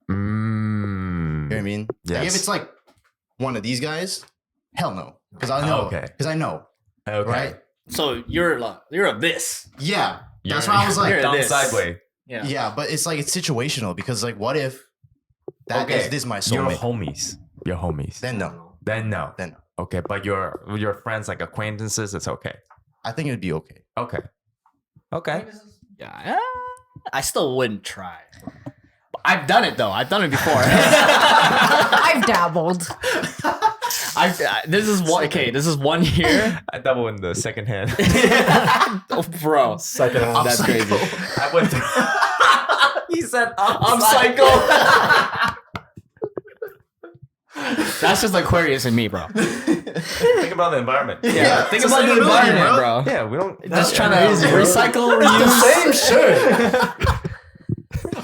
You know what I mean? Like, Yes. if it's like one of these guys, hell no. Because I know. Okay. Because I know. Okay. Right? So you're a this. Yeah. That's You're- why I was like, you're- Thumb this. sideways. Yeah. yeah, but it's like, it's situational because, like, what if that is this my You're soulmate? homies. You're homies. Then no. Then no. Then no. Okay, but your friends, like acquaintances, it's okay. I think it'd be okay. Okay. Okay. Yeah. I still wouldn't try. I've done it though. I've done it before. I've dabbled. This is one. Okay, this is 1 year. I double in the second hand. Oh, bro, Second hand. that's crazy. I went through. He said, I'm psycho. That's just Aquarius and me, bro. Think about the environment. Yeah, think about the sustainability, environment, bro. Yeah, we don't. Just trying to crazy, bro. recycle, The reuse. same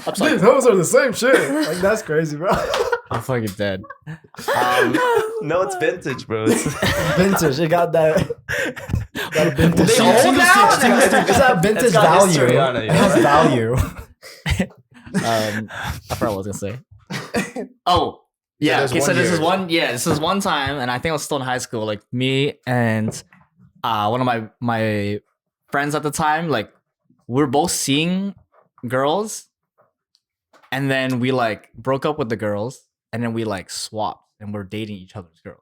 shit. Dude, those are the same shit. Like, that's crazy, bro. I'm fucking dead. No, it's vintage, bro. It's, Vintage. It got that. That vintage. They old now? It's that vintage It's got value. history on it, It has value. I forgot what I was gonna say. Oh, yeah. there's Okay, so one this year. is one. Yeah, this is one time, and I think I was still in high school. Like me and one of my friends at the time. Like we're both seeing girls, And then we like broke up with the girls, and then we like swapped, and we're dating each other's girls.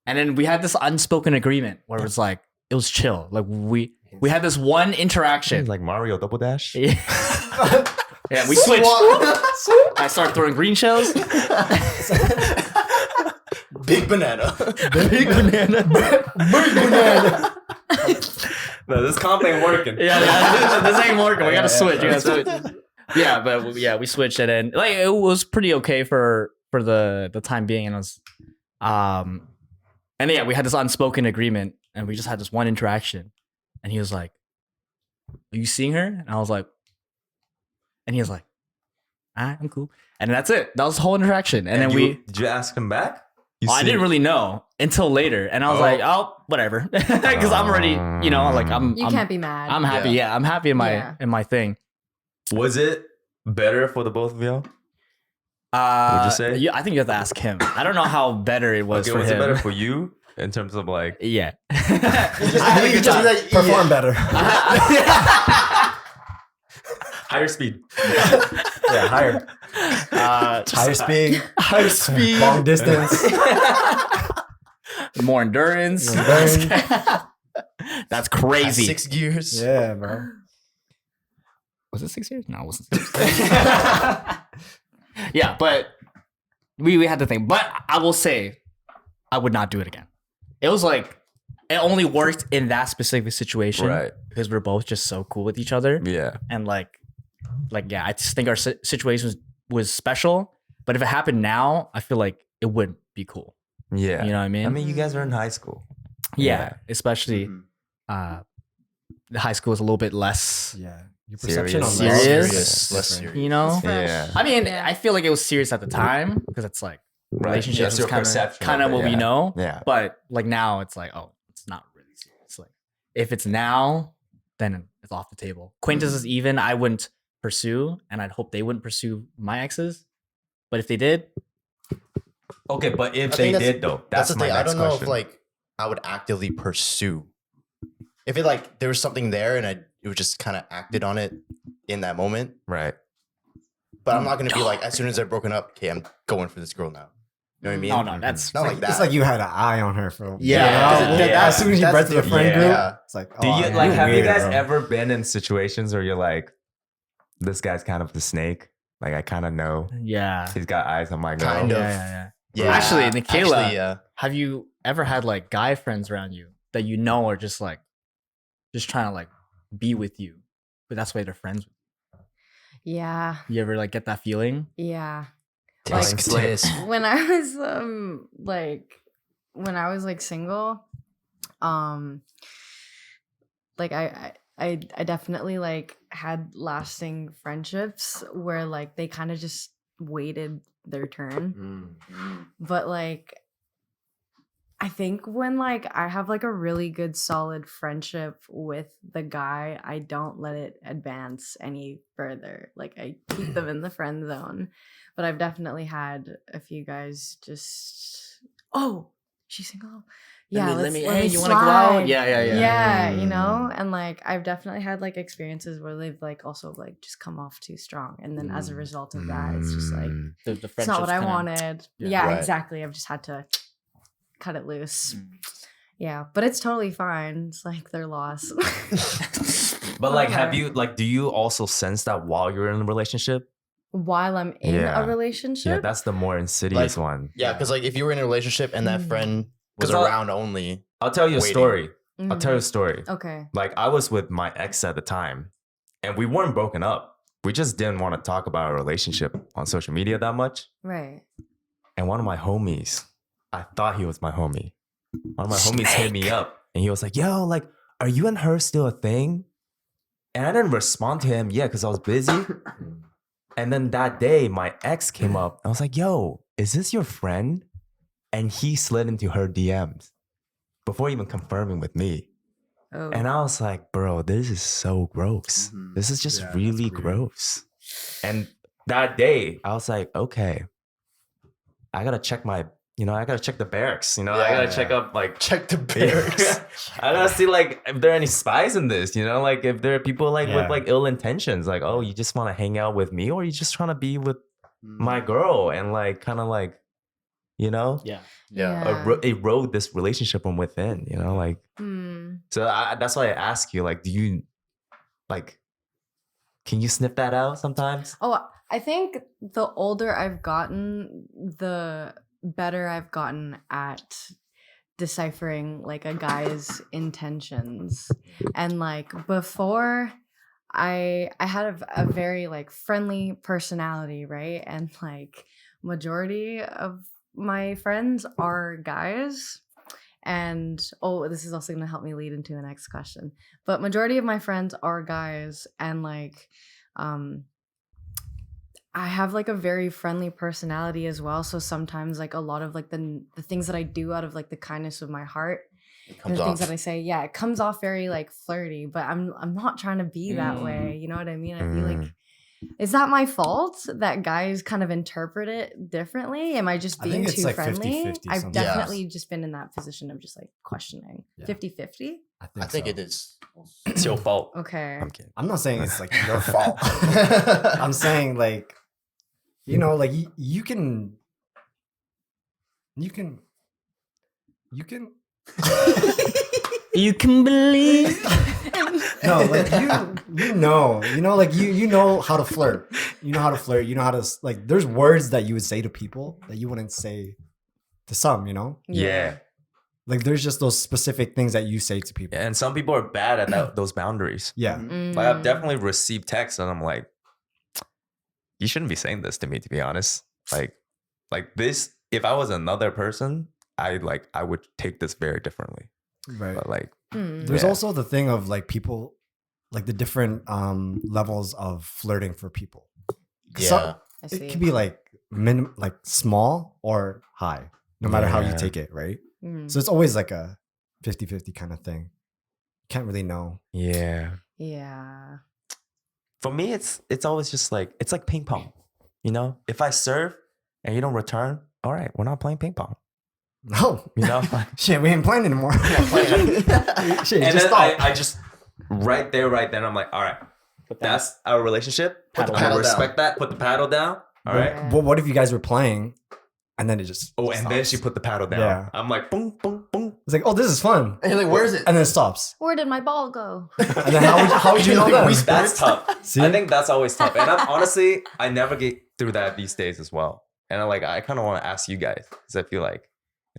And then we had this unspoken agreement where it was like it was chill. Like we had this one interaction. Like Mario Double Dash. Yeah, we switched. I started throwing green shells. Big banana. Big banana. Big banana. No, this comp ain't working. Yeah, this ain't working. We gotta switch. We gotta switch. Yeah, but we switched it, and like it was pretty okay for the time being, and it was, and yeah, we had this unspoken agreement, and we just had this one interaction, and he was like, "Are you seeing her?" And I was like, and he was like, "I'm cool," and that's it. That was the whole interaction, and then did you ask him back? I didn't really know until later, and I was like, "Oh, whatever," because I'm already, like I'm. You can't be mad. I'm happy. Yeah, I'm happy in my thing. Was it better for the both of y'all? Would you say? Yeah, I think you have to ask him. I don't know how better it was for was him. it better for you in terms of like? Yeah. Perform better. Higher speed. Yeah, higher. Higher speed. Higher speed. Long distance. More endurance. That's crazy. 6 gears. Yeah, bro. Was it 6 years? No, it wasn't 6 years. Yeah, but we had to think. But I will say, I would not do it again. It was like, it only worked in that specific situation. Right. Because we're both just so cool with each other. Yeah. And like yeah, I just think our situation was special. But if it happened now, I feel like it wouldn't be cool. Yeah. You know what I mean? I mean, you guys are in high school. Yeah. Especially Mhm. the high school is a little bit less, Yeah. Your Serious. perception on Serious. Less serious. you know? It's fresh. Yeah. I mean, Yeah. I feel like it was serious at the time because it's like Right. relationships That's is your kind perception of of it, what we yeah. know. Yeah. But like now it's like, oh, it's not really serious. Like if it's now, then it's off the table. Acquaintances even I wouldn't pursue, and I'd hope they wouldn't pursue my exes. But if they did, Okay, but if I they think that's- did though, That's that's the my thing. I next don't know question. if like I would actively pursue. If it like there was something there and it was just kind of acted on it in that moment. Right. But I'm not gonna be like as soon as they're broken up, okay, I'm going for this girl now. You know what I mean? no, no, that's Not like that. It's like you had an eye on her for. Yeah. You know? Yeah. As soon as you That's bred to the the friend difference. group, Yeah. it's like, Do oh, you like? Have you weird, guys bro. ever been in situations where you're like, this guy's kind of the snake? Like I kind of know yeah. he's got eyes on my girl. Kind of. Yeah. Yeah. Actually, Nikkaela, Actually, yeah. have you ever had like guy friends around you that you know are just like just trying to like be with you, but that's why they're friends with Yeah. you? You ever like get that feeling? Yeah. Tisk, tisk. When I was when I was like single, like I definitely like had lasting friendships where like they kind of just waited their turn. But like I think when like I have like a really good solid friendship with the guy, I don't let it advance any further. Like I keep them in the friend zone. But I've definitely had a few guys just, oh, she's single. Yeah, let me let hey, me you want to go out? slide. Yeah. Yeah, you know, and like I've definitely had like experiences where they've like also like just come off too strong, and then as a result of that, it's just like The it's not what I friendships kinda- wanted. Yeah. Yeah, Right. exactly. I've just had to cut it loose. Yeah, but it's totally fine. It's like their loss. But like, have Whatever. you like? Do you also sense that while you're in a relationship? While I'm in Yeah. a relationship, Yeah, that's the more insidious one. Yeah, because like if you were in a relationship and that Mm. friend was 'Cause I'll- around only, I'll tell you a Waiting. story. I'll Mhm. tell you a story. Okay. Like I was with my ex at the time, and we weren't broken up. We just didn't want to talk about our relationship on social media that much. Right. And one of my homies, I thought he was my homie. One of my homies hit me up, and he was like, "Yo, like, are you and her still a thing?" And I didn't respond to him, because I was busy. And then that day, my ex came up. I was like, "Yo, is this your friend?" And he slid into her DMs before even confirming with me. Oh. And I was like, bro, this is so gross. Mhm. This is just Yeah, that's really weird. gross. And that day, I was like, okay, I gotta check my I gotta check the barracks. I Yeah, gotta check up like Check the barracks. I gotta see like if there are any spies in this. Like if there are people like with Yeah. like ill intentions, like you just want to hang out with me, or you just trying to be with my girl and like kind of like Yeah. Yeah. erode this relationship from within. Like so that's why I ask you, like, do you like? Can you sniff that out sometimes? Oh, I think the older I've gotten, the better I've gotten at deciphering like a guy's intentions. And like before, I had a very like friendly personality, right? And like majority of my friends are guys. And this is also going to help me lead into the next question. But majority of my friends are guys, and like I have like a very friendly personality as well. So sometimes like a lot of like the things that I do out of like the kindness of my heart and the things that I say, it comes off very like flirty, but I'm not trying to be that way. You know what I mean? I feel like, is that my fault that guys kind of interpret it differently? Am I just I being think it's too like friendly? 50-50 I've sometimes. definitely just been in that position of just like questioning. Yeah. 50-50? I think it is. It's your fault. Okay. I'm kidding. I'm not saying it's like your fault. I'm saying like, like you can. You can believe. No, like like you know how to flirt. You know how to flirt. You know how to like. There's words that you would say to people that you wouldn't say to some. Yeah. Like there's just those specific things that you say to people. And some people are bad at those boundaries. Yeah. Like I've definitely received texts and I'm like, you shouldn't be saying this to me, to be honest. Like this, if I was another person, I would take this very differently. Right. But like there's also the thing of like people, like the different levels of flirting for people. Yeah. I see. It could be like like small or high, no matter how you take it, right? So it's always like a 50-50 kind of thing. Can't really know. Yeah. Yeah. For me, it's always just like, it's like ping pong. If I serve and you don't return, all right, we're not playing ping pong. No. Like, Shit, we ain't playing anymore. Shit, and just then stop. I just right then I'm like, all right, that's our relationship. Put the I paddle respect that. Put the paddle down. All right. Yeah. But what if you guys were playing and then it just Oh, and then stops? she put the paddle down. Yeah. I'm like, boom, boom, boom. It's like, oh, this is fun. And you're like, where is it? And then it stops. Where did my ball go? And then how would you know that? That's tough. See? I think that's always tough. And honestly, I never get through that these days as well. And I kind of want to ask you guys because I feel like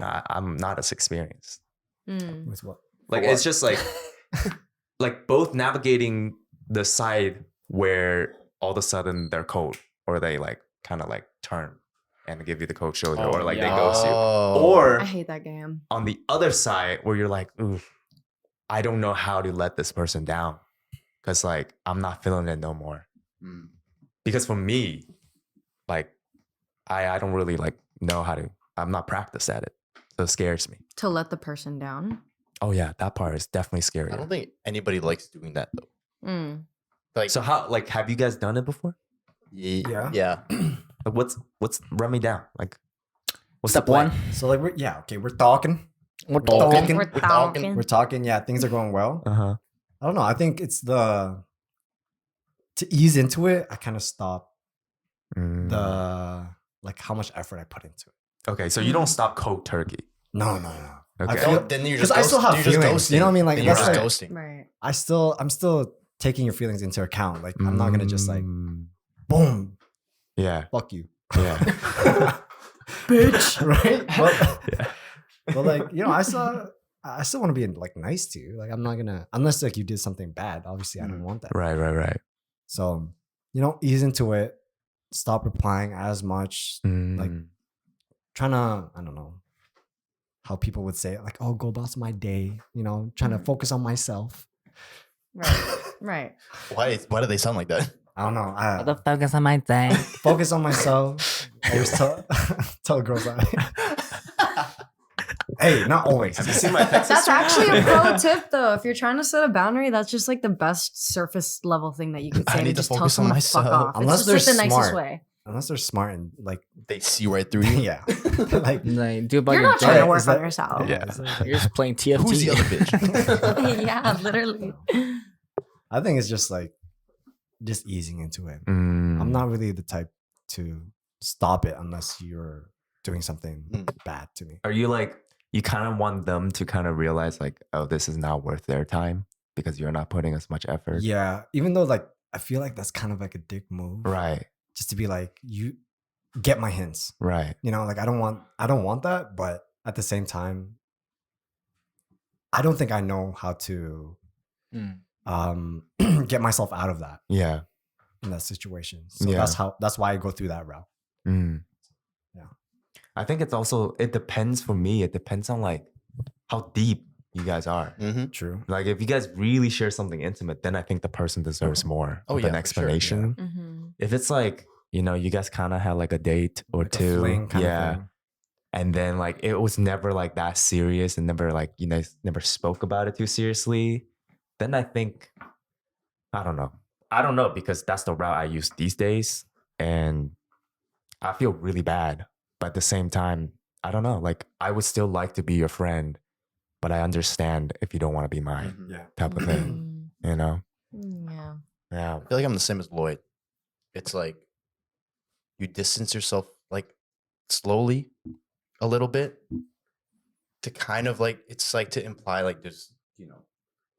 I'm not as experienced. With what? Like it's just like both navigating the side where all of a sudden they're cold or they like kind of like turn and give you the cold shoulder or like they ghost you. Or I hate that game. on the other side where you're like, ooh, I don't know how to let this person down because like I'm not feeling it no more. Because for me, like I don't really like know how to. I'm not practiced at it, so it scares me. To let the person down. Oh yeah, that part is definitely scary. I don't think anybody likes doing that though. Like, So how like have you guys done it before? Yeah. Yeah. Like what's run me down? Like what's Step the plan? one. So like we're talking. We're talking. talking. We're talking. Yeah, things are going well. Uh-huh. I don't know. I think it's to ease into it. I kind of stop the like how much effort I put into it. Okay, so you don't stop cold turkey. No. Okay. I feel, Then you're because just I still have you're just feelings. You know what I mean? Like Then you're that's just like, ghosting. Right. I'm still taking your feelings into account. Like I'm not gonna just like Mm. boom, Yeah. fuck you, Yeah. bitch, right? But, Yeah. but like I still want to be like nice to you. Like I'm not gonna unless like you did something bad. Obviously, I don't want that. Right. So ease into it. Stop replying as much. Like trying to I don't know how people would say it, like, oh, go about my day. Trying to focus on myself. Right. Why do they sound like that? I don't know. The focus on my day. Focus on myself. Always tell girls that. Hey, not always. Have you seen my text? That's actually a pro tip, though. If you're trying to set a boundary, that's just like the best surface level thing that you can I say. need to just tell focus on someone to fuck myself. off. Unless it's just they're the nicest smart. way. Unless they're smart and like They see right through you. Yeah. Like, Like, do about You're your not trying to day. work is on that- yourself. Yeah. it's like- You're just playing TFT. Who's the other bitch? Yeah, literally. I think it's just like just easing into it. Mm. I'm not really the type to stop it unless you're doing something bad to me. Are you like, you kind of want them to kind of realize like, oh, this is not worth their time because you're not putting as much effort? Yeah, even though like I feel like that's kind of like a dick move, Right. just to be like, you get my hints. Right. You know, like I don't want that, but at the same time, I don't think I know how to get myself out of that Yeah. in that situation. So Yeah. that's why I go through that route. Mm. Yeah. I think it's also, it depends for me. It depends on like how deep you guys are. Mm-hmm. True. Like if you guys really share something intimate, then I think the person deserves more Oh, of yeah, an for sure, explanation. Mm-hmm. If it's like, you know, you guys kind of had like a date or Like a two. fling kind of Yeah. thing. And then like it was never like that serious and never like you guys never spoke about it too seriously. Then I think, I don't know because that's the route I use these days. And I feel really bad. But at the same time, I don't know. Like I would still like to be your friend, but I understand if you don't want to be mine Yeah. type of thing. You know? Yeah. Yeah. I feel like I'm the same as Lloyd. It's like you distance yourself like slowly a little bit to kind of like, it's like to imply like there's, you know,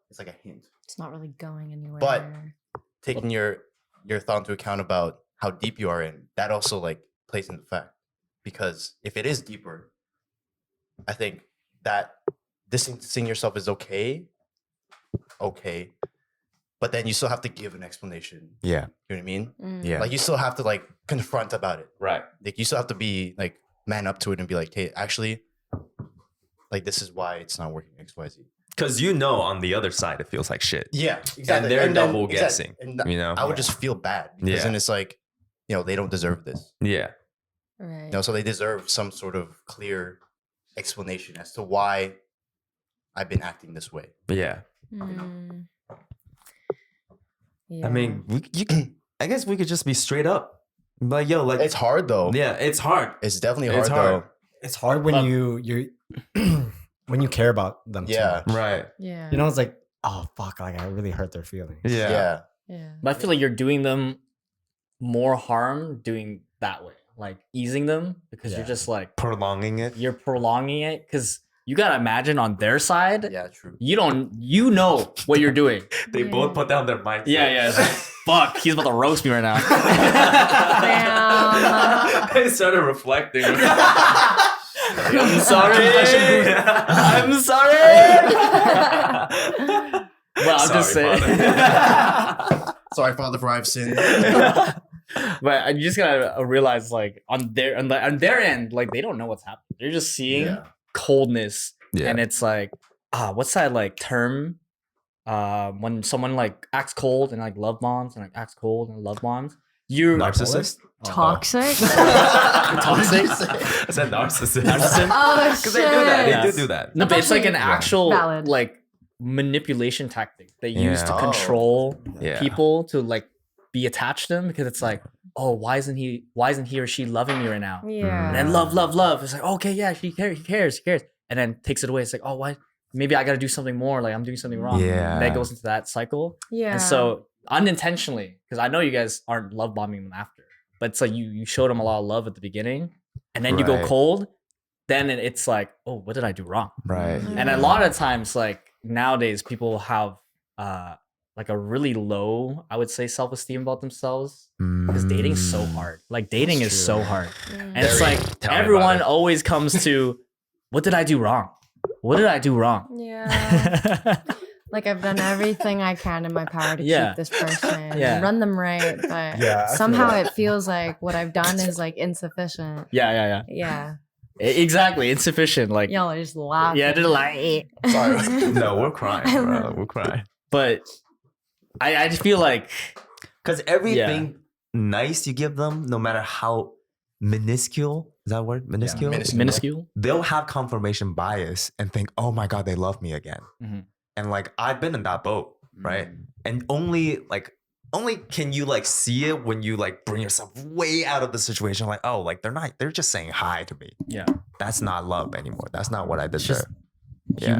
it's like a hint. It's not really going anywhere. But taking your thought into account about how deep you are in, that also like plays into effect. Because if it is deeper, I think that distancing yourself is okay. But then you still have to give an explanation. Yeah. You know what I mean? Yeah. Like you still have to like confront about it. Right. Like you still have to be like man up to it and be like, hey, actually, like this is why it's not working XYZ. Because you know on the other side it feels like shit. Yeah, exactly. And they're then- double exactly. guessing. And You know? I would just feel bad because Yeah. then it's like, you know, they don't deserve this. Yeah. Right. You know, so they deserve some sort of clear explanation as to why I've been acting this way. Yeah. Mm. I mean, I guess we could just be straight up. Like, yo, like It's hard though. yeah, it's hard. It's definitely hard, It's hard. though. It's hard when But- you when you care about them Yeah. too much. Right. Yeah. You know, it's like, oh fuck, like I really hurt their feelings. Yeah. Yeah. But I feel like you're doing them more harm doing that way, like easing them because you're Yeah. just like Prolonging it. you're prolonging it because you gotta imagine on their side, Yeah, true. you know what you're doing. They Yeah. both put down their mics. Yeah, it's like, fuck, he's about to roast me right now. Damn. They started reflecting. I'm sorry. I'm sorry. But I'm just Sorry, saying. Father. Sorry, Father, for I've sinned. But you just gotta realize, like, on their end, like, they don't know what's happening. They're just seeing Yeah. coldness, Yeah. and it's like, what's that like term? When someone like acts cold and like love bombs and like acts cold and love bombs, you Narcissist? Toxic? Toxic? I said narcissist. Narcissist? Oh, Because they do that. Yeah. They do that. No, but it's like an Yeah. actual Valid. like manipulation tactic they use to Yeah. Oh. control Yeah. people to like be attached to them because it's like, oh, why isn't he or she loving me right now? Yeah. And then love. It's like, okay, yeah, he cares. And then takes it away. It's like, oh, why? Maybe I got to do something more. Like I'm doing something wrong. Yeah. And then it goes into that cycle. Yeah. And so unintentionally, because I know you guys aren't love bombing them after, but it's like you showed them a lot of love at the beginning, and then you go Right. cold. Then it's like, oh, what did I do wrong? Right. Mhm. And a lot of times, like nowadays, people have like a really low, I would say, self-esteem about themselves because dating's so hard. Like dating is so hard, Mm. and it's Very. like Tell me about everyone it. always comes to, what did I do wrong? What did I do wrong? Yeah. Like I've done everything I can in my power to Yeah. keep this person, Yeah. run them right, but Yeah, I feel somehow that. it feels like what I've done is like insufficient. Yeah. Yeah. Exactly, insufficient. Like, Y'all are just laughing. yeah, they're like, Sorry. No, we're crying, bro. We're crying. but I just feel like, Because everything nice you give them, no matter how minuscule, is that a word? Minuscule? minuscule. minuscule. They'll have confirmation bias and think, oh my God, they love me again. Mhm. And like, I've been in that boat, right? And only like only can you like see it when you like bring yourself way out of the situation. Like, oh, like they're just saying hi to me. Yeah. That's not love anymore. That's not what I It's just deserve.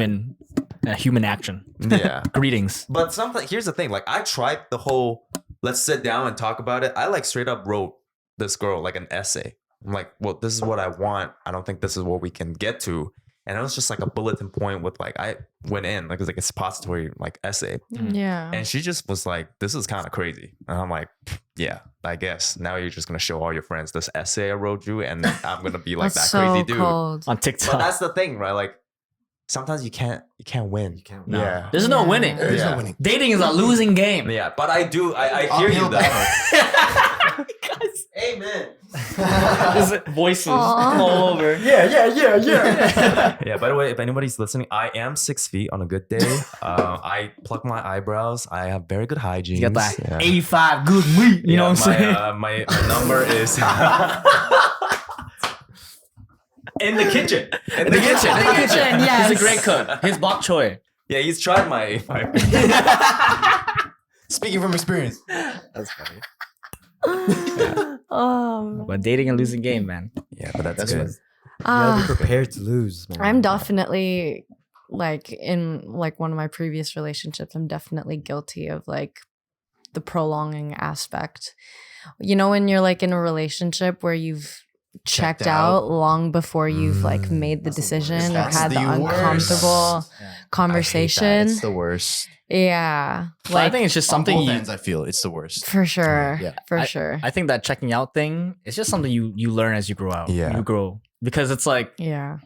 human action. Yeah. Greetings. But here's the thing. Like, I tried the whole let's sit down and talk about it. I like straight up wrote this girl like an essay. I'm like, well, this is what I want. I don't think this is what we can get to. And it was just like a bulletin point with like, I went in, like it was like a suppository like essay. Yeah. And she just was like, this is kind of crazy. And I'm like, yeah, I guess. Now you're just going to show all your friends this essay I wrote you. And I'm going to be like That's that crazy so dude. cold. On TikTok. But that's the thing, right? Like sometimes you can't win. You can't. No. Yeah. There's no winning. There's Yeah. no winning. Dating is a losing game. Yeah. But I hear you Uphill though. battle. Amen. There's voices Aw. all over. Yeah, by the way, if anybody's listening, I am 6 feet on a good day. I pluck my eyebrows. I have very good hygiene. You got that 85 good meat. You know what I'm saying? My number is in the kitchen. In the kitchen. In the kitchen, yes. He's a great cook. His bok choy. Yeah, he's tried my Speaking from experience. That's funny. Oh. But dating a losing game, man. Yeah, but that's That's good. what- You gotta Uh, be prepared to lose, man. I'm definitely like in like one of my previous relationships, I'm definitely guilty of like the prolonging aspect. You know, when you're like in a relationship where you've checked out long before you've like made the That's the decision worst. or That's had the the worst. uncomfortable conversation. It's the worst. Yeah. But I Like think it's just On something both you. ends, I feel it's the worst. for sure. Yeah. For sure. I think that checking out thing is just something you learn as you grow out. Yeah. You grow. Because it's like Yeah.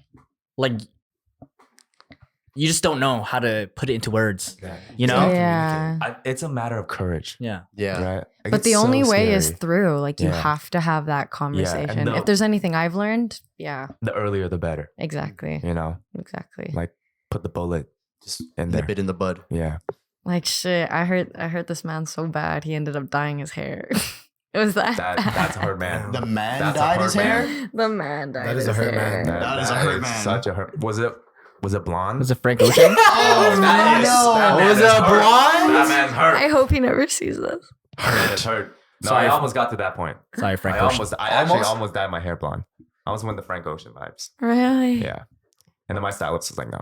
you just don't know how to put it into words. Exactly. You know? Yeah. It's a matter of courage, Yeah. Yeah. right? Like, But it's the so only way is scary. through. Like you Yeah. have to have that conversation. no- If there's anything I've learned, yeah, the earlier the better. exactly. You know, Exactly. like put the bullet Just in there. nip it in the bud. Yeah. Like shit, I hurt this man so bad he ended up dyeing his hair. It was that. That's a hurt man. The man That's a dyed hurt his man. hair. The man dyed That is a his hurt hair. man. That is a hurt man. Such a hurt. Was it blonde? Was it Frank Ocean? Oh That is- that man Was is it hurt. blonde? That man's hurt. I hope he never sees this. That man is hurt. No, Sorry. I almost got to that point. Sorry, Frank I Ocean. actually almost dyed my hair blonde. I almost went the Frank Ocean vibes. Really? Yeah. And then my stylist was like, no.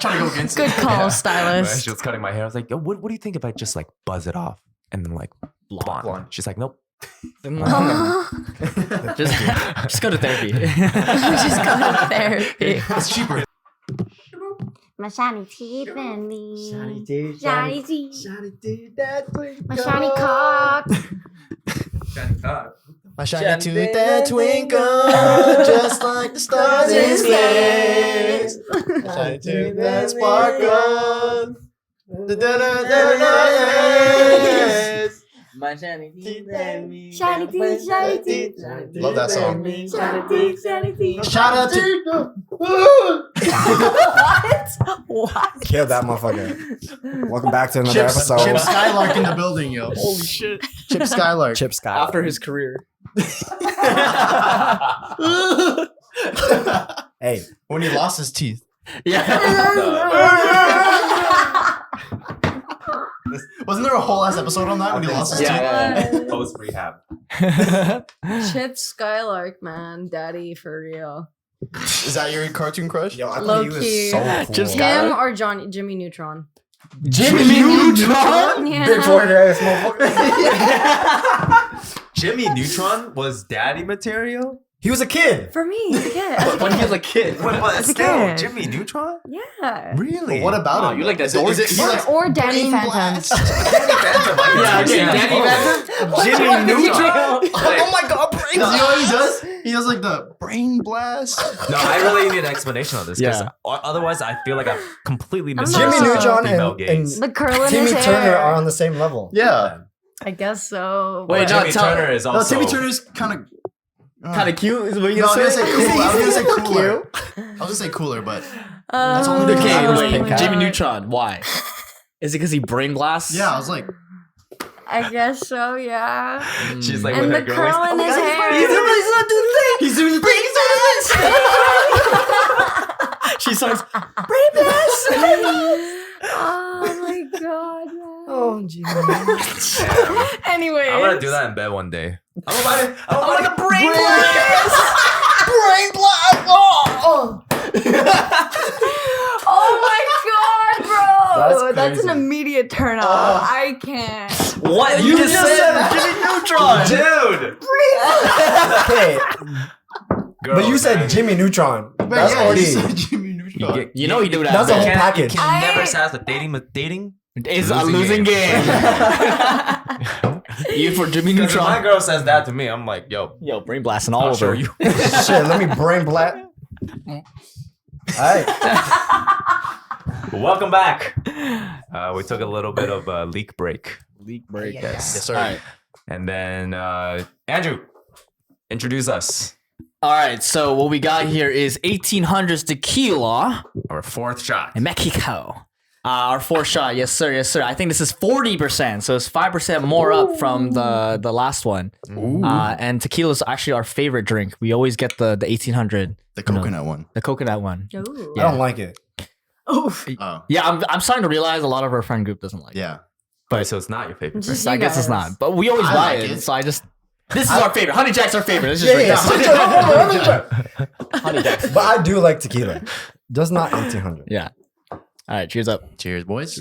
Trying to go against Good it. call, When stylist. she was cutting my hair, I was like, yo, what do you think if I just like buzz it off and then like blonde? She's like, nope. just go to therapy. Just go to therapy. It's cheaper. มา shiny teeth แบบนี้ Shiny dude, shiny teeth shiny dude, that twinkle. มา shiny cock My shiny tooth that twinkle just like the stars in space. My shiny tooth that sparkles. My shiny teeth and me. shiny teeth shiny teeth Love that song. shiny teeth shiny teeth Shout out to What? Kill that motherfucker. Welcome back to another Chip episode. Skylark in the building, yo. Holy shit. Chip Skylark. Chip Sky. After his career. Hey, When he lost his teeth. Yeah. Wasn't there a whole ass episode on that when he lost his teeth? Yeah. Post rehab. Chip Skylark, man. Daddy, for real. Is that your cartoon crush? yo, I Low thought he was key. so cool. Chip Him or Jimmy Neutron? Jimmy Neutron? Yeah. Big forehead ass motherfucker. Jimmy Neutron was daddy material? He was a kid. For me, as a kid. When he was a kid. But As a still, kid. Jimmy Neutron? Yeah. Really? What about Wow, him? you like that Is it- dork? is it- he like Or Danny brain Phantoms. blast? Yeah, okay. Danny Phantom? Jimmy Neutron? Oh my god, brain blast. You know what he does? He does like the brain blast. No, I really need an explanation on this because Yeah. otherwise I feel like I've completely missed Jimmy Jimmy Neutron female and gaze. The curl in Timmy his Turner hair. are on the same level. Yeah. I guess so. Wait, But no, Jimmy tell- Turner is No, also Timmy Turner's kind of. Kind of cute is what No, you I was gonna gonna say say? cool. I was gonna say Cute. cooler. I was gonna say cooler, but That's only because Okay, I was wait. pink eye. Jimmy Neutron. Why? Is it because he brain blasts? yeah, I was like, I guess so, yeah. She's like And with the her girl. curl in his hair. He's doing the thing. She starts. Oh my god, man. Anyway, I'm gonna do that in bed one day. I'm about to brain blast. Brain blast. Oh. Oh my god, bro! That's an crazy. immediate turn off. I can't. What? You just said Jimmy Neutron. dude. Okay, but you Girls, said man. Jimmy Neutron. That's Yeah, already. you said Jimmy Neutron. get- You know he do that. That's a whole You package. can never I- satisfy dating. It's a losing game. You for Jimmy Because if my Neutron. girl says that to me, I'm like, yo, Yo, brain blasting all I'll over show you. Shit, let me brain black. All right. Welcome back. We took a little bit of a leak break. Leak break. Yes, sir. All right. And then, Andrew, introduce us. All right. So what we got here is 1800s tequila Our fourth shot. in Mexico. Our fourth shot. Yes, sir. Yes, sir. I think this is 40%. So it's 5% more up from the last one. And tequila is actually our favorite drink. We always get the 1800, The coconut one. the coconut one. Ooh. I don't like it. Oof. Oh. Yeah, I'm starting to realize a lot of our friend group doesn't like it. Yeah. But so it's not your favorite. Just So I you guess it's guys. not. But we always I buy like it. it. So I just. This is our favorite. Honey Jack's our favorite. Let's just drink this. Honey Jack's. But I do like tequila. Just not 1800. Yeah. All right. Cheers up. Cheers, boys.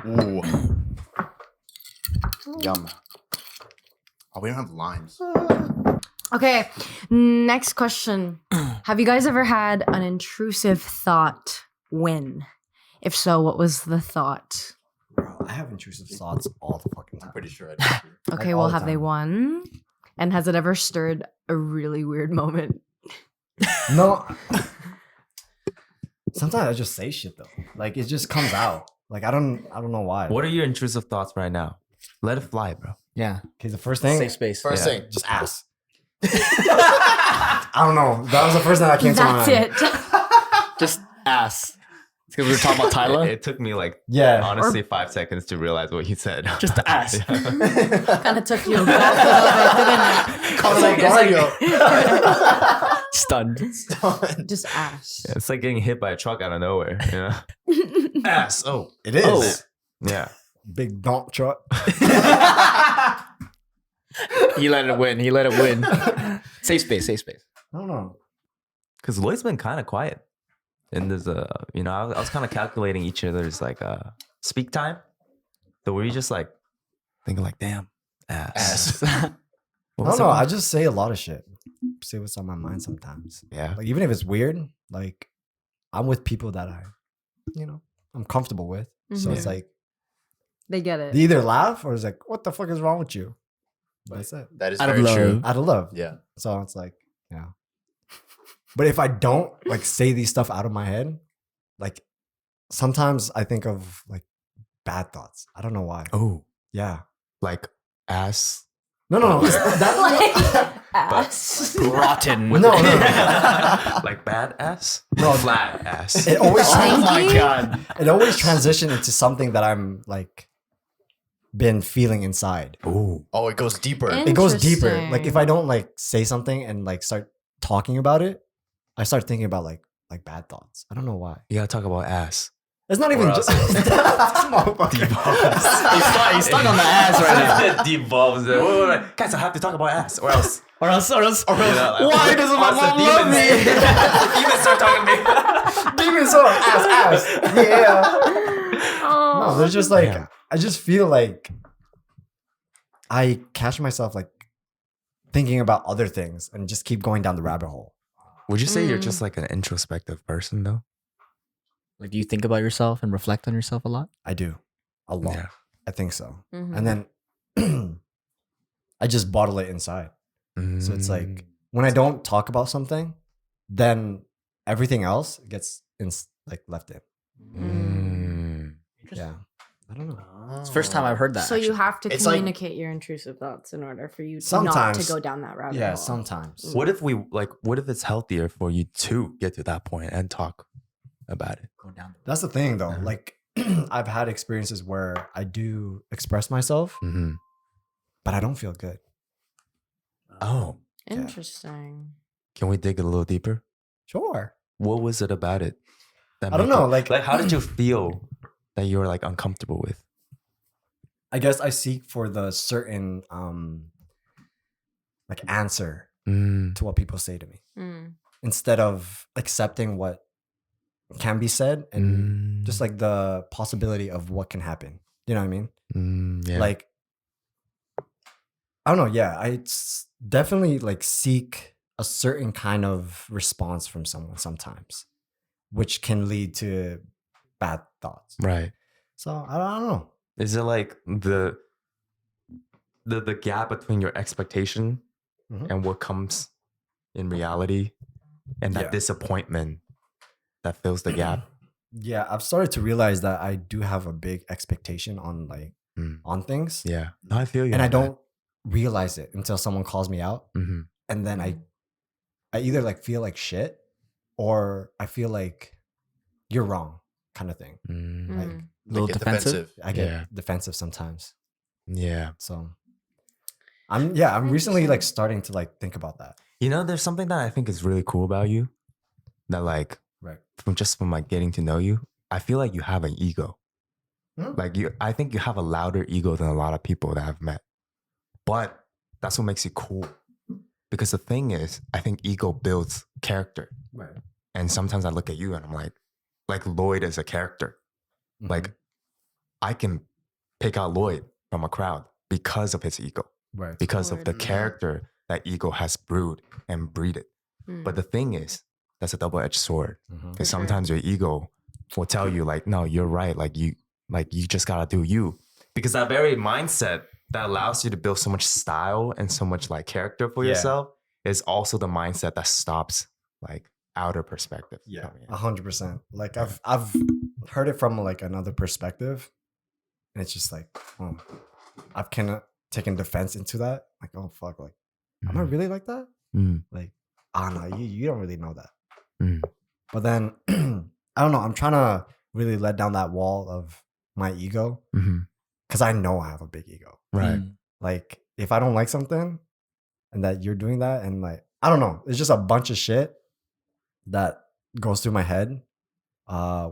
Ooh. Yum. Oh, we don't have limes. Okay, next question. Have you guys ever had an intrusive thought win? If so, what was the thought? Bro, I have intrusive thoughts all the fucking time. Pretty sure I did. Okay, Like, well, all the have they time. won? And has it ever stirred a really weird moment? No. Sometimes I just say shit though. Like it just comes out. Like I don't know why. What are your intrusive thoughts right now? Let it fly, bro. Yeah. Okay, the first thing, Safe space. First Yeah. thing. just ass. I don't know. That was the first thing that came to my That's mind. it. Just ass. Because we were talking about Tyler. It took me like Yeah. honestly 5 seconds to realize what he said. Just the ass. Kind of took you back a little bit, didn't Stunned. it? Just ass. It's like getting hit by a truck out of nowhere. You know? Ass. Oh. It is. Oh. Yeah. Big dump truck. He let it win. He let it win. Safe space. Safe space. I don't know. Because Lloyd's been kind of quiet. And there's you know, I was kind of calculating each other's like speak time. So were you just like thinking like, damn, ass. Ass. What I was don't know. it? I just say a lot of shit. Say what's on my mind sometimes. Yeah. Like even if it's weird, like I'm with people that I'm comfortable with. So Mhm. it's like They get it. they either laugh or it's like, what the fuck is wrong with you? That's it. That is Out of very love. true. Out of love. Yeah. So it's like, yeah. But if I don't like say these stuff out of my head, like sometimes I think of like bad thoughts. I don't know why. Oh, Yeah. like ass. No. that- Ass. Rotten. no. Like bad ass? No. Flat ass. It always Oh my god. it always transitioned into something that I'm like been feeling inside. Ooh. Oh, it goes deeper. It goes deeper. Like if Interesting. I don't like say something and like start talking about it, I start thinking about like bad thoughts. I don't know why. You gotta talk about ass. It's not even Or just else- He's stuck on the ass right now. Devolves. Wait. Guys, I have to talk about ass, or else. Or else. You know, like, Why doesn't my once the mom love me? Demons start talking to me. Demon sword, ass. Yeah. Oh, No, there's just like Damn. I just feel like I catch myself like thinking about other things and just keep going down the rabbit hole. Would you say you're Mm. just like an introspective person, though? Like, do you think about yourself and reflect on yourself a lot? I do a lot. Yeah. I think so. Mhm. And then I just bottle it inside. So it's Mm. like when I don't talk about something, then everything else gets like left in. Mm. Yeah. I don't know. It's the first time I've heard that. So you have to It's like- communicate your intrusive thoughts in order for you not to Sometimes. go down that rabbit Yeah, hole. sometimes. What if it's healthier for you to get to that point and talk about it? go down. That's the thing though. Uh-huh. Like I've had experiences where I do express myself, Mm-hmm. but I don't feel good. Oh, Interesting. can we dig a little deeper? Sure. What was it about it that I don't make know. it- Like, Like, how did you feel that you were like uncomfortable with? I guess I seek for the certain like answer Mm, to what people say to me Mm. instead of accepting what can be said and just like the possibility of what can happen. You know what I mean? yeah. Like, I don't know. Yeah, definitely like seek a certain kind of response from someone sometimes, which can lead to bad thoughts. Right. So I don't know. Is it like the gap between your expectation Mhm. and what comes in reality, and that Yeah. disappointment that fills the gap? Yeah, I've started to realize that I do have a big expectation on like Mm, on things, yeah. No, I feel you. and I don't realize it until someone calls me out, Mm-hmm. and then I either like feel like shit or I feel like you're wrong, kind of thing. Mm, Like Mm. Little get defensive? I get Yeah. defensive sometimes. yeah. So I'm recently like starting to like think about that. You know, there's something that I think is really cool about you. That like Right. from like getting to know you, I feel like you have an ego. Hmm? Like I think you have a louder ego than a lot of people that I've met. But that's what makes you cool. Because the thing is, I think ego builds character. Right. And sometimes I look at you and I'm like Lloyd is a character. Like I can pick out Lloyd from a crowd because of his ego, right. because of the Lord. character that ego has brewed and breeded. Mm. But the thing is, that's a double-edged sword. Mhm. Because sure. sometimes your ego will tell you, like, no, you're right. Like you just gotta do you. Because that very mindset that allows you to build so much style and so much like character for Yeah. yourself is also the mindset that stops like outer perspective. Yeah, coming in. 100%. Like I've heard it from like another perspective, and it's just like, oh, I've kind of taken defense into that. Like, oh fuck, like, am I really like that? Mm. Like, no, you don't really know that. Mm. But then I don't know. I'm trying to really let down that wall of my ego Mhm. because I know I have a big ego. Right. Mm. Like, if I don't like something, and that you're doing that, and like, I don't know, it's just a bunch of shit that goes through my head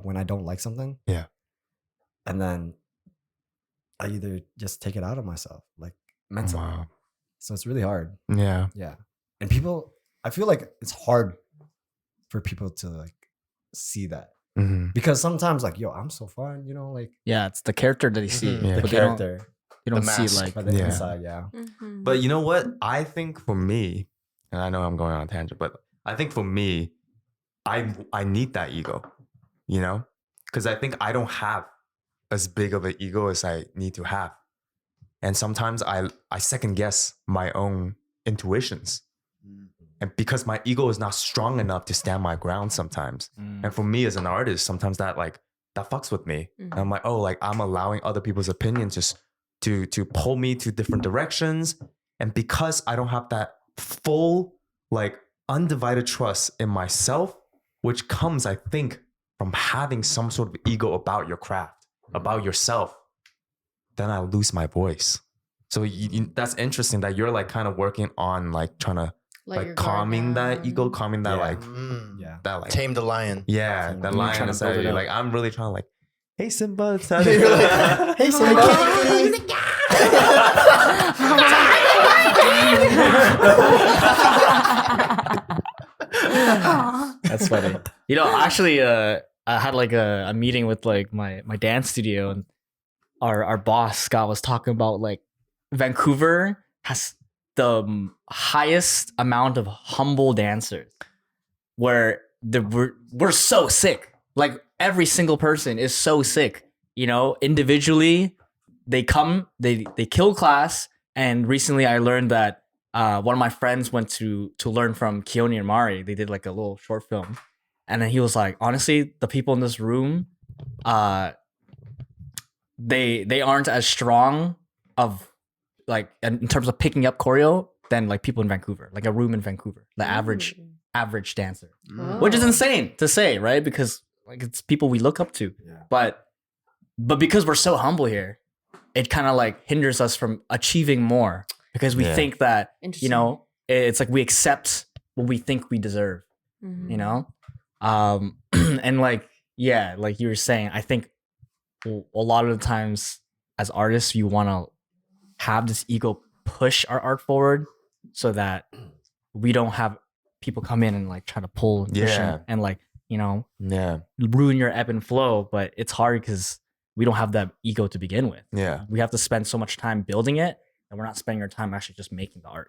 when I don't like something. Yeah. And then I either just take it out of myself, like mentally. Wow. So it's really hard. Yeah. Yeah. And people, I feel like it's hard for people to like see that Mhm. because sometimes like, yo, I'm so fun, you know, like Yeah, it's the character that you see. Mhm. Yeah. the But character, they don't The see mask. like but the Yeah. inside, yeah. Mhm. But you know what? I think for me, and I know I'm going on a tangent, but I think for me, I need that ego, you know? Because I think I don't have as big of an ego as I need to have. And sometimes I second guess my own intuitions. And because my ego is not strong enough to stand my ground sometimes. And for me as an artist, sometimes that fucks with me. Mhm. And I'm like, oh, like I'm allowing other people's opinions just to pull me to different directions. And because I don't have that full, like undivided trust in myself, which comes, I think, from having some sort of ego about your craft, about yourself, then I lose my voice. So that's interesting that you're like kind of working on like trying to Let like your guard calming that down. ego, calming that Yeah. like Yeah. that like Tame the lion. yeah, Tame that the lion trying to inside build it you. up. Like I'm really trying to like, hey Simba, it's You're like, hey, Simba. That's funny. You know, actually, I had like a meeting with like my dance studio, and our boss Scott was talking about like Vancouver has the highest amount of humble dancers, where we're so sick. Like every single person is so sick. You know, individually, they come, they kill class. And recently, I learned that one of my friends went to learn from Keone and Mari. They did like a little short film, and then he was like, honestly, the people in this room, they aren't as strong of like in terms of picking up choreo than like people in Vancouver, like a room in Vancouver, the average dancer, which is insane to say, right? Because like it's people we look up to, Yeah. but because we're so humble here, it kind of like hinders us from achieving more because we Yeah. think that, you Interesting. know, it's like we accept what we think we deserve, Mhm. you know? And like, yeah, like you were saying, I think a lot of the times as artists, you want to have this ego push our art forward so that we don't have people come in and like try to pull and push Yeah. and like, you know, Yeah. ruin your ebb and flow. But it's hard because we don't have that ego to begin with. Yeah. We have to spend so much time building it, and we're not spending our time actually just making the art.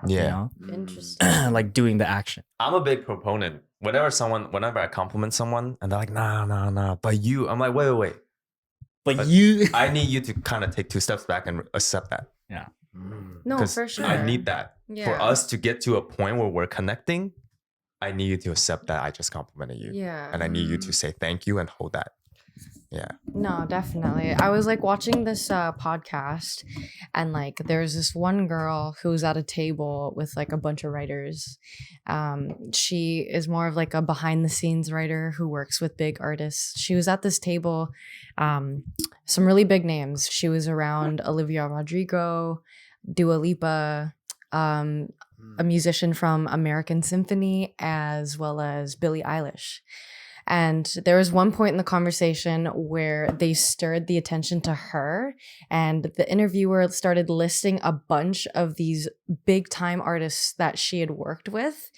Yeah. You know? Interesting. Like doing the action. I'm a big proponent. Whenever I compliment someone and they're like, nah, but you, I'm like, wait. But you I need you to kind of take 2 steps back and accept that. No, 'Cause for sure. I need that. Yeah. For us to get to a point where we're connecting, I need you to accept that I just complimented you. Yeah. And I need you to say thank you and hold that. Yeah. No, definitely. I was like watching this podcast, and like there's this one girl who's at a table with like a bunch of writers. She is more of like a behind the scenes writer who works with big artists. She was at this table, some really big names. She was around Olivia Rodrigo, Dua Lipa, a musician from American Symphony, as well as Billie Eilish. And there was one point in the conversation where they stirred the attention to her, and the interviewer started listing a bunch of these big time artists that she had worked with.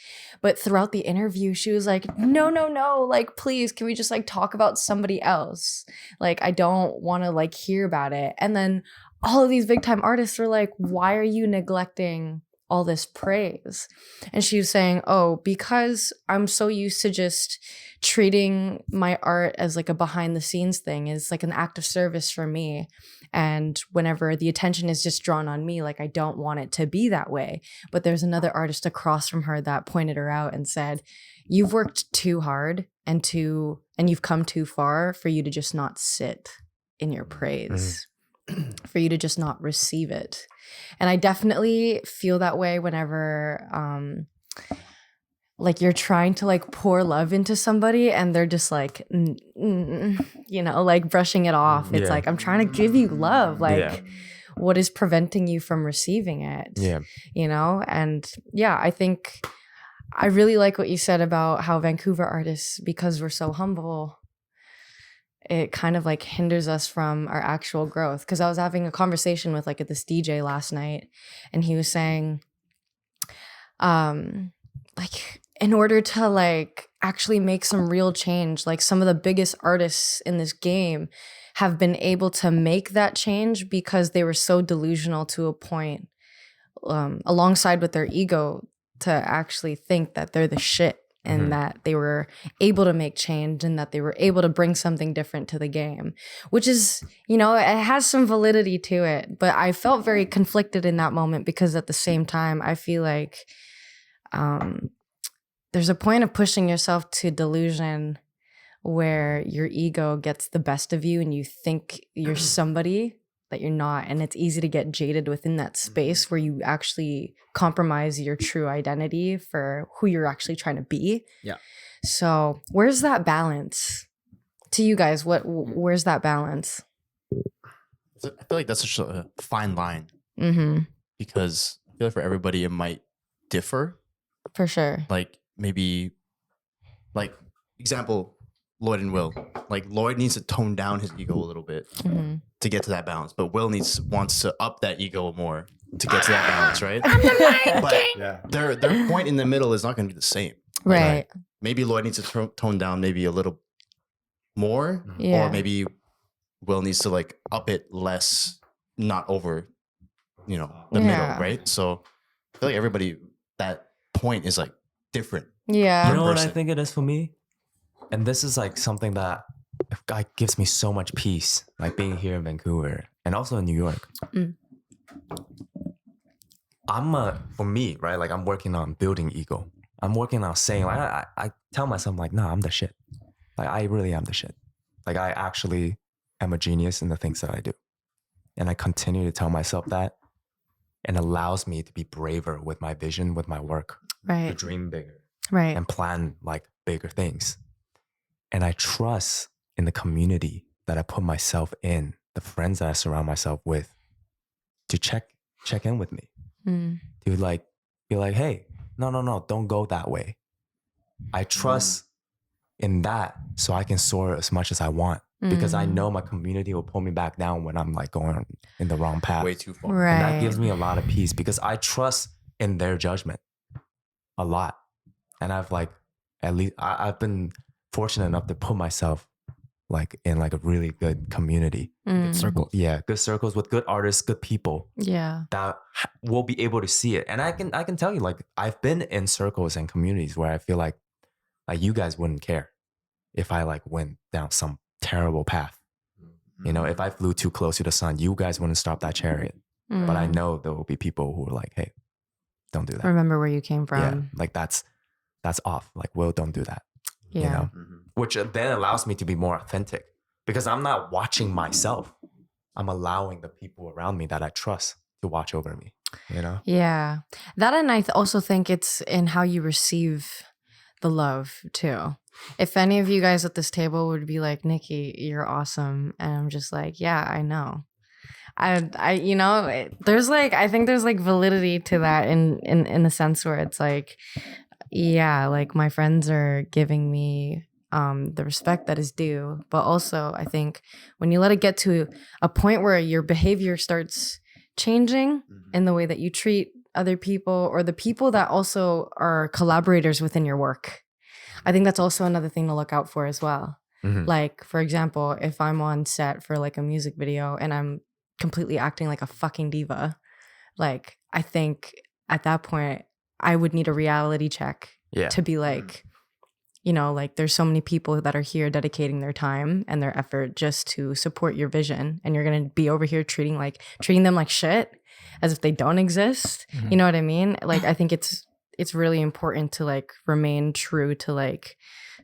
But throughout the interview, she was like, no, like, please, can we just like talk about somebody else? Like, I don't want to like hear about it. And then all of these big time artists were like, why are you neglecting all this praise? And she was saying, oh, because I'm so used to just treating my art as like a behind the scenes thing, is like an act of service for me. And whenever the attention is just drawn on me, like I don't want it to be that way. But there's another artist across from her that pointed her out and said, you've worked too hard and you've come too far for you to just not sit in your praise, for you to just not receive it. And I definitely feel that way whenever like you're trying to like pour love into somebody and they're just like, you know, like brushing it off. It's Yeah. like, I'm trying to give you love. Like, Yeah. what is preventing you from receiving it? Yeah. You know? And yeah, I think I really like what you said about how Vancouver artists, because we're so humble, it kind of like hinders us from our actual growth. Because I was having a conversation with like this DJ last night, and he was saying, like, in order to like actually make some real change, like some of the biggest artists in this game have been able to make that change because they were so delusional to a point, alongside with their ego, to actually think that they're the shit, and that they were able to make change, and that they were able to bring something different to the game, which is, you know, it has some validity to it. But I felt very conflicted in that moment, because at the same time, I feel like there's a point of pushing yourself to delusion where your ego gets the best of you and you think you're somebody that you're not. And it's easy to get jaded within that space where you actually compromise your true identity for who you're actually trying to be. Yeah. So where's that balance to you guys? Where's that balance? I feel like that's such a fine line, Mm-hmm. because I feel like for everybody it might differ. For sure. Like maybe, like example, Lloyd and Will. Like Lloyd needs to tone down his ego a little bit Mm-hmm. to get to that balance, but Will wants to up that ego more to get to that balance, right? But Yeah. their point in the middle is not going to be the same. Right. Maybe Lloyd needs to tone down maybe a little more, Yeah. or maybe Will needs to like up it less, not over, you know, the Yeah. middle, right? So I feel like everybody, that point is like different. Yeah. You know what I person. think it is for me? And this is like something that gives me so much peace, like being here in Vancouver and also in New York. Mm. For me, right? Like I'm working on building ego. I'm working on saying, like, I tell myself, like, nah, I'm the shit. Like, I really am the shit. Like, I actually am a genius in the things that I do. And I continue to tell myself that, and allows me to be braver with my vision, with my work, to Right. dream bigger Right. and plan like bigger things. And I trust in the community that I put myself in, the friends that I surround myself with, to check in with me, Mm. to like be like, hey, no, don't go that way. I trust in that so I can soar as much as I want. Because I know my community will pull me back down when I'm like going in the wrong path. Way too far. Right. And that gives me a lot of peace because I trust in their judgment a lot. And I've like, at least I've been fortunate enough to put myself like in like a really good community. Good circle. Yeah, good circles with good artists, good people Yeah. that will be able to see it. And I can tell you, like, I've been in circles and communities where I feel like you guys wouldn't care if I like went down some terrible path. You know, if I flew too close to the sun, you guys wouldn't stop that chariot. But I know there will be people who are like, hey, don't do that. Remember where you came from. Yeah, like that's off. Like, Will, don't do that. Yeah. You know, which then allows me to be more authentic because I'm not watching myself. I'm allowing the people around me that I trust to watch over me. You know? Yeah. That, and I also think it's in how you receive the love too. If any of you guys at this table would be like, Nikki, you're awesome. And I'm just like, yeah, I know. I you know, there's like, I think there's like validity to that in the sense where it's like, yeah, like my friends are giving me the respect that is due. But also I think when you let it get to a point where your behavior starts changing in the way that you treat other people or the people that also are collaborators within your work, I think that's also another thing to look out for as well. Like, for example, if I'm on set for like a music video and I'm completely acting like a fucking diva, like I think at that point I would need a reality check to be like, you know, like there's so many people that are here dedicating their time and their effort just to support your vision, and you're gonna be over here treating them like shit as if they don't exist. You know what I mean? Like, I think it's really important to like remain true to like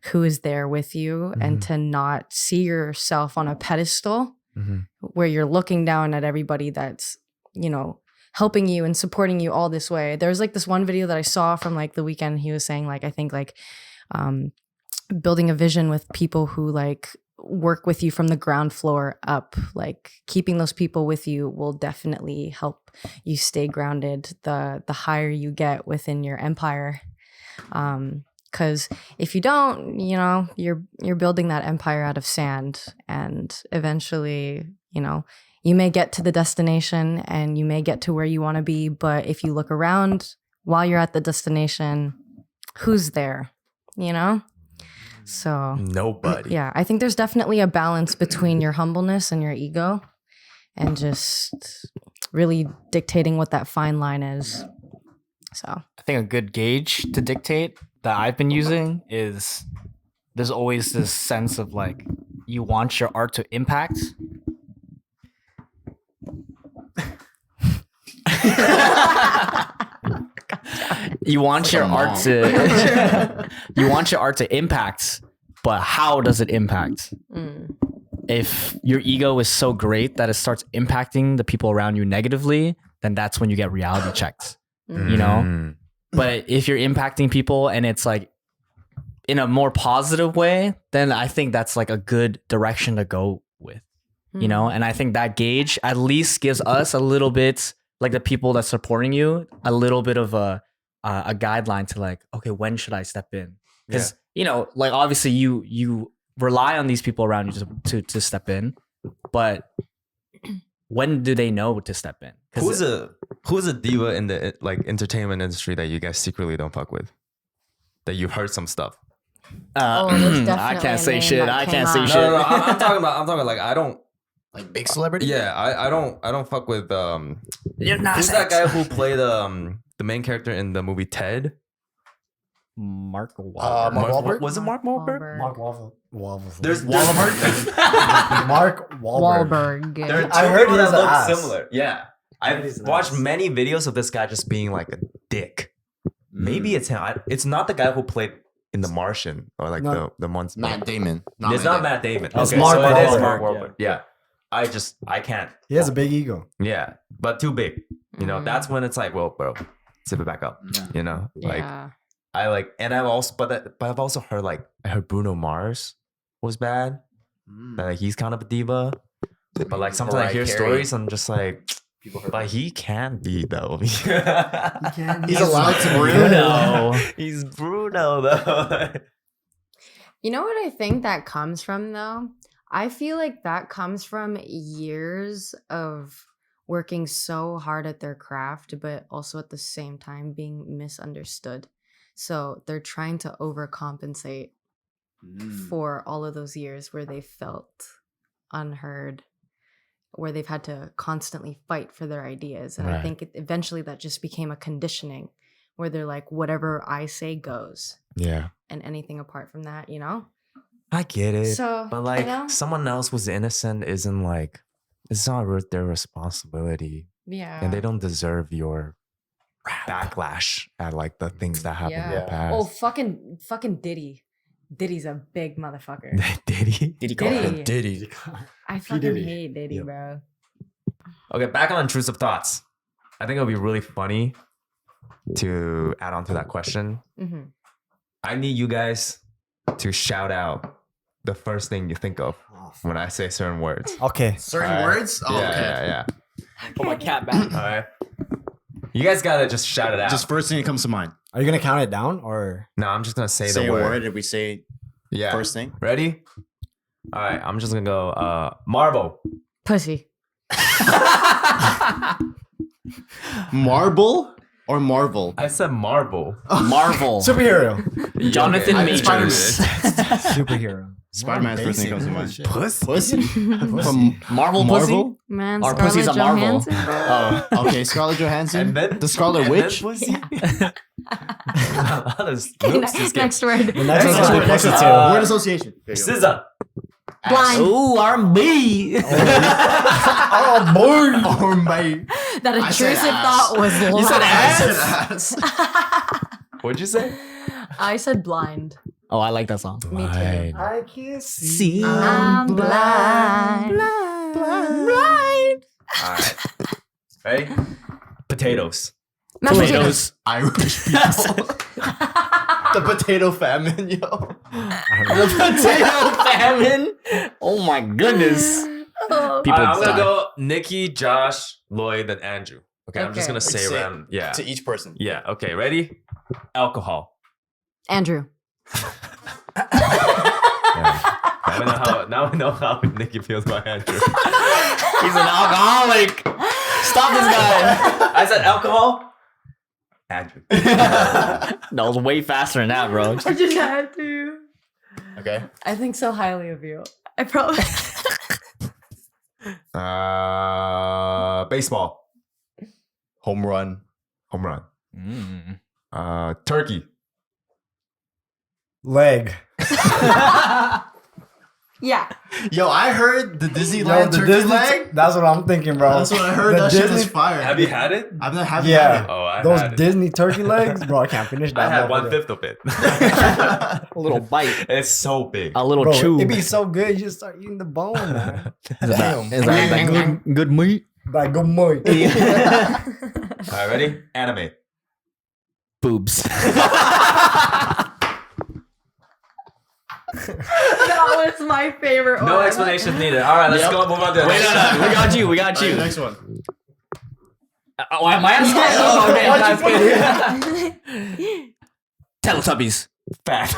who is there with you and to not see yourself on a pedestal where you're looking down at everybody that's, you know, helping you and supporting you all this way. There's like this one video that I saw from like the weekend. He was saying like, I think like building a vision with people who like work with you from the ground floor up, like keeping those people with you will definitely help you stay grounded the higher you get within your empire. Because if you don't, you know, you're building that empire out of sand, and eventually, you know, you may get to the destination and you may get to where you want to be, but if you look around while you're at the destination, who's there, you know? So nobody. Yeah, I think there's definitely a balance between your humbleness and your ego and just really dictating what that fine line is. So I think a good gauge to dictate that I've been using is there's always this sense of like you want your art to impact. You want your art to you want your art to impact, but how does it impact? If your ego is so great that it starts impacting the people around you negatively, then that's when you get reality checked. You know? But if you're impacting people and it's like in a more positive way, then I think that's like a good direction to go with. You know? And I think that gauge at least gives us a little bit, like the people that's supporting you, a little bit of a guideline to like, okay, when should I step in? Because you know, like obviously you rely on these people around you to step in, but when do they know to step in? Who's a diva in the like entertainment industry that you guys secretly don't fuck with? That you've heard some stuff. I can't say shit. I can't say shit. No, I'm talking like I don't like big celebrity. Yeah, I don't fuck with You're not who's that guy who played the main character in the movie Ted? Mark Wahlberg. Mark Wahlberg? Was it Mark Wahlberg? Mark Wahlberg. There's Mark Wahlberg. There are two I heard people he has that an look ass. similar. Yeah, I've he's an watched ass. many videos of this guy just being like a dick. Maybe it's him. It's not the guy who played in The Martian or like No. the months. Matt Damon. It's not Matt Damon. It's Okay, Mark so it is Wahlberg. Mark Wahlberg. Yeah. I can't. He has a big ego. Yeah, but too big. You know, that's when it's like, well, bro, zip it back up. You know, like yeah. I like, and I've also, but I've also heard like I heard Bruno Mars was bad. That, like he's kind of a diva. But like sometimes I hear stories, I'm just like, but he can be though. He's allowed to Bruno. He's Bruno though. You know what I think that comes from though? I feel like that comes from years of working so hard at their craft, but also at the same time being misunderstood. So they're trying to overcompensate for all of those years where they felt unheard, where they've had to constantly fight for their ideas. And I think eventually that just became a conditioning where they're like, whatever I say goes. Yeah. And anything apart from that, you know? I get it. So, but like you know? someone else was innocent isn't like, it's not their responsibility. Yeah. And they don't deserve your backlash at like the things that happened in the past. Oh, fucking Diddy. Diddy's a big motherfucker. Diddy? Diddy. I fucking Diddy. hate Diddy, Yep. bro. Okay, back on intrusive thoughts. I think it'll be really funny to add on to that question. Mm-hmm. I need you guys to shout out the first thing you think of when I say certain words. Okay. Certain Alright. words? Oh, Yeah, okay. yeah. Put my cat back. All right. You guys gotta just shout it out. Just first thing that comes to mind. Are you gonna count it down or? no, I'm just gonna say Say the a word. word if we say Yeah. first thing. Ready? All right. I'm just gonna go. Marble. Pussy. Marble or Marvel? I said marble. Marvel. Superhero. Jonathan Okay, Majors. Superhero. Spider-Man's first thing that comes to mind. Shit. Pussy. Pussy? Pussy. Marvel Marvel? Man, Our pussy's Scarlett a Marvel. Johansson. Oh, okay. Scarlett Johansson. And then the Scarlet and Witch. then pussy. A lot of loops this game. Next word. The next Next one's word, pussy next too. word. Word association. There you go. Scissor. Blind. Ooh, R&B. Oh boy. Oh, mate. That I said intrusive ass. thought was You lies. said I said ass. What'd you say? I said blind. Oh, I like that song. Me too. I can't see. I'm blind. Blind. All right. Ready? Potatoes. Mashed potatoes. Irish people. The potato famine, yo. The potato famine. Oh my goodness. Oh. People I'm gonna die. go Nikki, Josh, Lloyd, and Andrew. Okay, I'm just Okay. gonna say Say it around. Yeah. To each person. Yeah. Okay. Ready? Alcohol. Andrew. Yeah. Now we know how Nikki feels about Andrew. He's an alcoholic. Stop this guy. I said alcohol. Andrew. That was way faster than that, bro. I just had to. Okay. I think so highly of you. I probably. Baseball. Home run. Home run. Turkey. Leg. Yeah. Yo, I heard the Disneyland turkey leg. That's what I'm thinking, bro. That's what I heard. The That shit is Disney- fire. Have you had it? I've not had Yeah. Oh, I Those had it. Disney turkey legs, bro. I can't finish that. I had motherfucker. 1/5 of it. A little bite. It's so big. A little Bro, chew. it'd be so good. You just start eating the bone, man. Damn. Is that good meat? Like good boy. All right, ready? Anime. Boobs. That was my favorite No one. explanations needed. All right, let's Yep. go. Move on to the Wait, next no, one. we got you. We got Alright, you. next one. Oh, am I asking? Oh, okay. Why'd That's good. Teletubbies. Fat.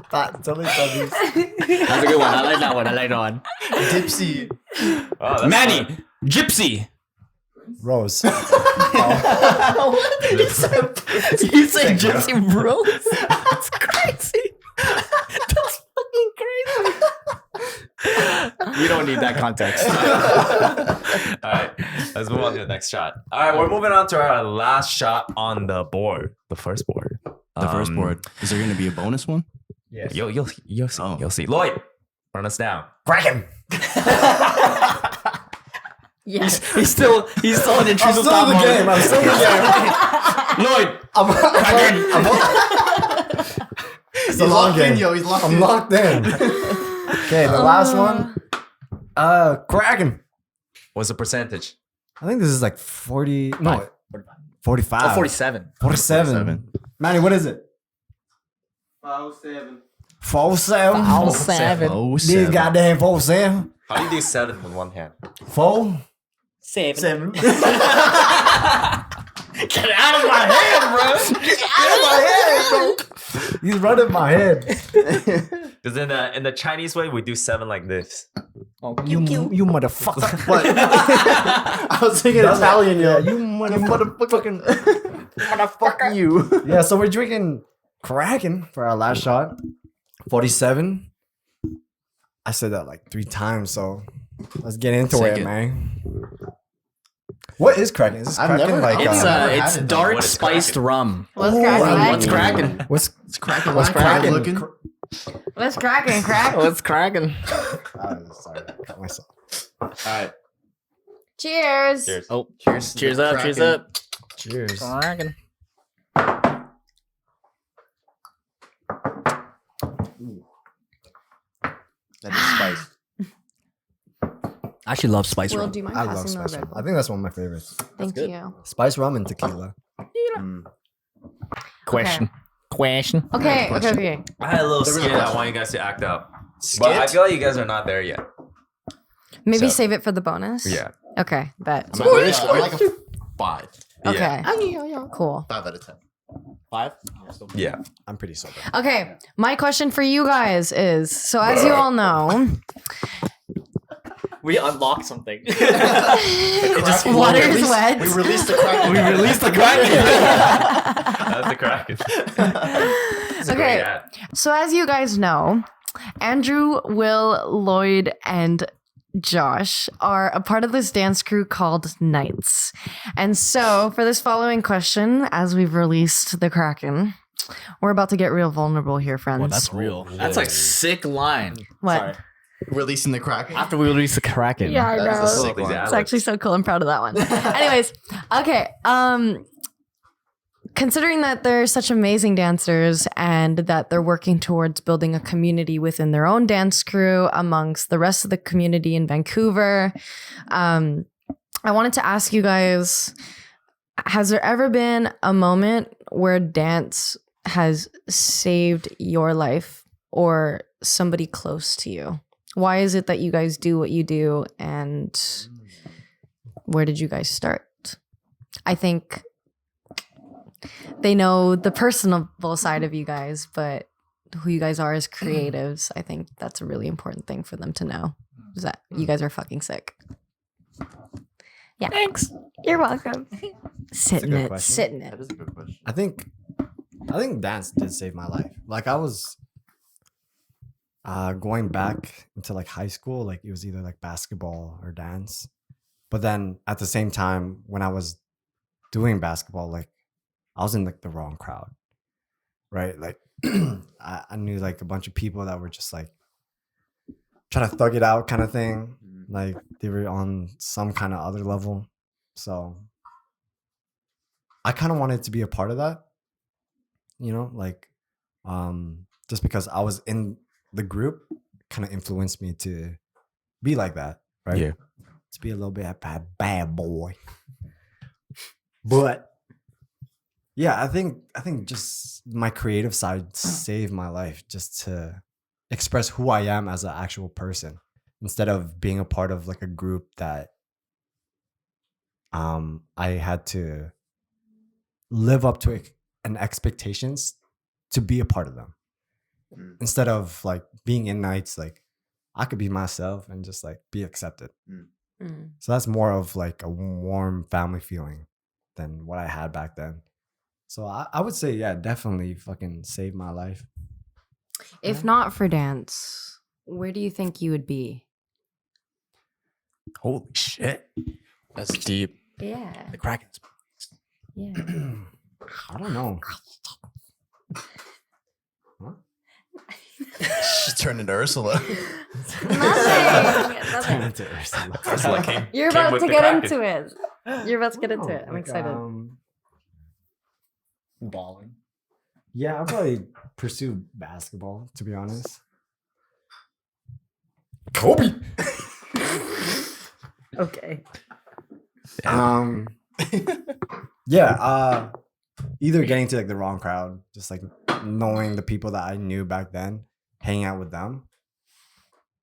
Fat Teletubbies. That's a good one. I like that one. I like that one. Dipsy. Oh, that's Manny. fun. Gypsy. Rose. You say Gypsy Rose? That's crazy. That's fucking crazy. You don't need that context. All right, let's move on to the next shot. All right, we're moving on to our last shot on the board, the first board. The first board. Is there going to be a bonus one? Yes. You'll see. Oh. You'll see. Lloyd, run us down. Kraken. Yes. He's still an I'm intrusive still in the thought game. moment. I'm still in the game. Lloyd. It's a long game. Yo, he's locked I'm in. locked in. Okay, the last one. Kraken. What's the percentage? I think this is like 40. No, 45. Oh, 47. 47. Manny, what is it? 507. 47. Oh, 7. Oh, These seven. goddamn 47. How do you do 7 with one hand? 4. 7. 7. Get out of my head, bro. Get out of my head, bro. He's running my head. Because in the Chinese way, we do 7 like this. You motherfucker. What? I was thinking Italian, yo. You Motherfucking motherfucker you. Yeah, so we're drinking Kraken for our last shot. 47. I said that like 3 times, so let's get into Take it, it. man. What is Kraken? Is this I've Kraken never- like I've never had It's it, though. dark What is spiced Kraken? rum. What's Ooh, cracking? What's cracking? what's It's cracking. What's What's cracking? cracking? Looking. What's cracking? Crack. What's cracking? sorry, I cut myself. All right. Cheers. Cheers. Oh, Cheers. to cheers the up, cheers Kraken. up. Cheers. Cracking. That is spice. I actually love spice Will, rum. do you mind I love passing the spice Red rum. Bull? I think that's one of my favorites. Thank good. you. Spice rum and tequila. Question. Question. Okay, okay, question. okay. I had a little There was a skit I question. want you guys to act out. But I Skit? feel like you guys are not there yet. Maybe So- save it for the bonus. Yeah. Okay, bet. I'm like a 5. Okay. Yeah. Cool. 5 out of 10. 5? Yeah. I'm pretty sober. Okay, my question for you guys is: so as you all know, We unlocked something. water is wet. We released the Kraken. We released the Kraken. That's the Kraken. It's a Okay. great ad. So as you guys know, Andrew, Will, Lloyd, and Josh are a part of this dance crew called Knights. And so for this following question, as we've released the Kraken, we're about to get real vulnerable here, friends. Well, that's real. That's like sick line. What? Sorry. Releasing the Kraken. After we release the Kraken. Yeah, I That's know. a sick These one. ads. It's actually so cool. I'm proud of that one. Anyways, okay. Considering that they're such amazing dancers and that they're working towards building a community within their own dance crew amongst the rest of the community in Vancouver, I wanted to ask you guys, has there ever been a moment where dance has saved your life or somebody close to you? Why is it that you guys do what you do, and where did you guys start? I think they know the personal side of you guys, but who you guys are as creatives, I think that's a really important thing for them to know, is that you guys are fucking sick. Yeah. Thanks. You're welcome. Sit in good it. question. Sit in it. That is a good question. I think dance did save my life. Like I was going back into like high school, like it was either like basketball or dance. But then at the same time, when I was doing basketball, like I was in like the wrong crowd, right? Like I knew like a bunch of people that were just like trying to thug it out kind of thing. Like they were on some kind of other level. So I kind of wanted to be a part of that, you know, like just because I was in the group kind of influenced me to be like that, right? Yeah. To be a little bit bad boy. But yeah, I think just my creative side saved my life, just to express who I am as an actual person instead of being a part of like a group that I had to live up to an expectations to be a part of them. Instead of like being in Nights, like I could be myself and just like be accepted. Mm. So that's more of like a warm family feeling than what I had back then. So I would say, yeah, definitely fucking saved my life. If not for dance, where do you think you would be? Holy shit. That's deep. Yeah. The Kraken's. Yeah. I don't know. She turned into Ursula. Nothing. Into Ursula. Ursula came- You're came about with to the get Kraken. into it. You're about to get into it. I'm Like, excited. Balling. Yeah, I'll probably pursue basketball, to be honest. Kobe. Okay. Yeah, either getting to like the wrong crowd, just like knowing the people that I knew back then, hanging out with them,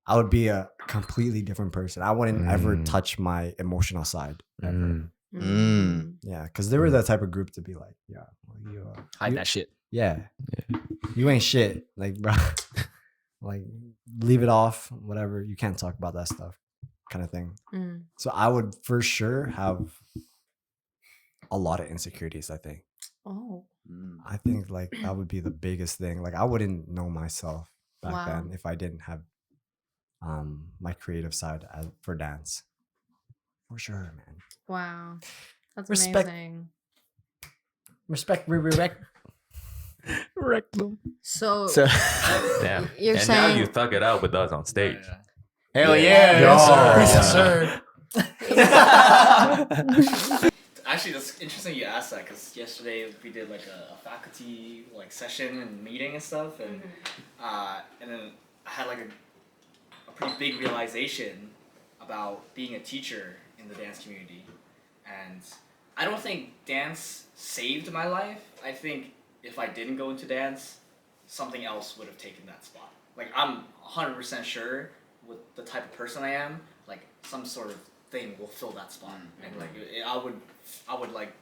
I would be a completely different person. I wouldn't ever touch my emotional side ever. Yeah, because they were that type of group to be like, yeah, well, Hide that shit. yeah. you ain't shit. Like, bro, like leave it off, whatever. You can't talk about that stuff, kind of thing. Mm. So I would for sure have a lot of insecurities, I think. Oh. I think like that would be the biggest thing. Like I wouldn't know myself back Wow. then if I didn't have my creative side for dance. For sure, man. Wow. That's Respect. amazing. Respect. Rectum. So, Damn. You're and now saying- you thug it out with us on stage. Hell Yeah. yeah. Yes, sir. Actually, that's interesting you asked that because yesterday we did like a faculty like session and meeting and stuff, and then I had like a pretty big realization about being a teacher in the dance community, and I don't think dance saved my life. I think if I didn't go into dance, something else would have taken that spot. Like I'm 100% sure with the type of person I am, like some sort of thing will fill that spot, and like I would like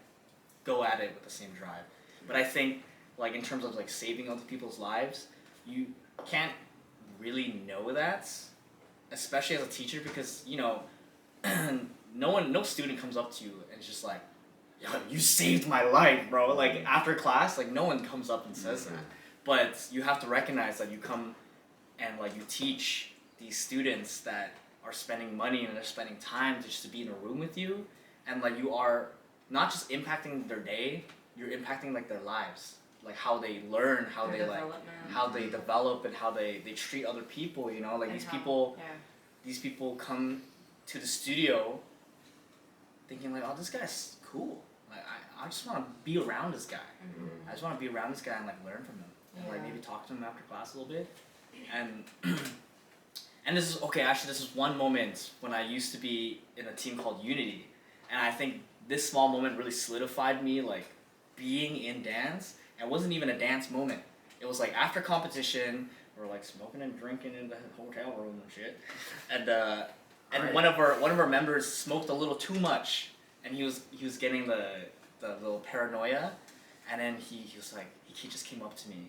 go at it with the same drive. But I think like in terms of like saving other people's lives, you can't really know that, especially as a teacher, because you know no student comes up to you and is just like, yo, you saved my life, bro. Like after class, like no one comes up and says that. But you have to recognize that you come and like you teach these students that are spending money and they're spending time just to be in a room with you, and like you are not just impacting their day, you're impacting like their lives, like how they learn, how they like how they develop and how they treat other people, you know, like these people come to the studio thinking like, oh, this guy's cool, like I just want to be around this guy. I just want to be around this guy and like learn from him and like maybe talk to him after class a little bit. And and this is one moment when I used to be in a team called Unity, and I think this small moment really solidified me like being in dance. And it wasn't even a dance moment. It was like after competition, we're like smoking and drinking in the hotel room and shit. And one of our members smoked a little too much, and he was getting the little paranoia, and then he was like he just came up to me.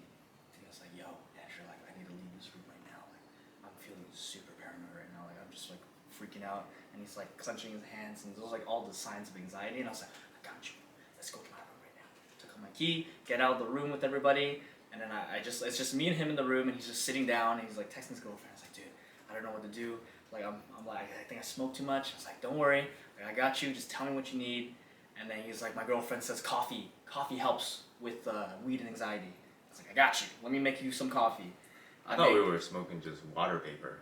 He was like, yo, Andrew, like I need to leave this room right now. Like I'm feeling super paranoid right now. Like I'm just like freaking out. And he's like clenching his hands, and those like all the signs of anxiety. And I was like, I got you. Let's go to my room right now. Took out my key, get out of the room with everybody, and then it's just me and him in the room, and he's just sitting down, and he's like texting his girlfriend. I was like, dude, I don't know what to do. Like I'm like I think I smoked too much. I was like, don't worry, like, I got you. Just tell me what you need. And then he's like, my girlfriend says coffee. Coffee helps with weed and anxiety. I was like, I got you. Let me make you some coffee. I thought we were smoking just water vapor.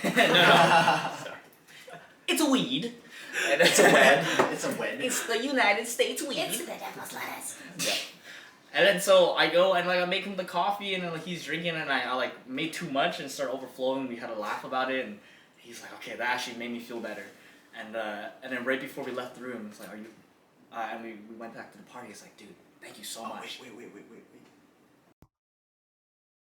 No. It's a weed. And it's a wed. It's a wed. It's the United States weed. It's the devil's lettuce. Yeah. And then so I go and like I make him the coffee, and then like he's drinking, and I like made too much and started overflowing. We had a laugh about it, and he's like, okay, that actually made me feel better. And then right before we left the room, it's like, are you? And we went back to the party. It's like, dude, thank you so much. Wait.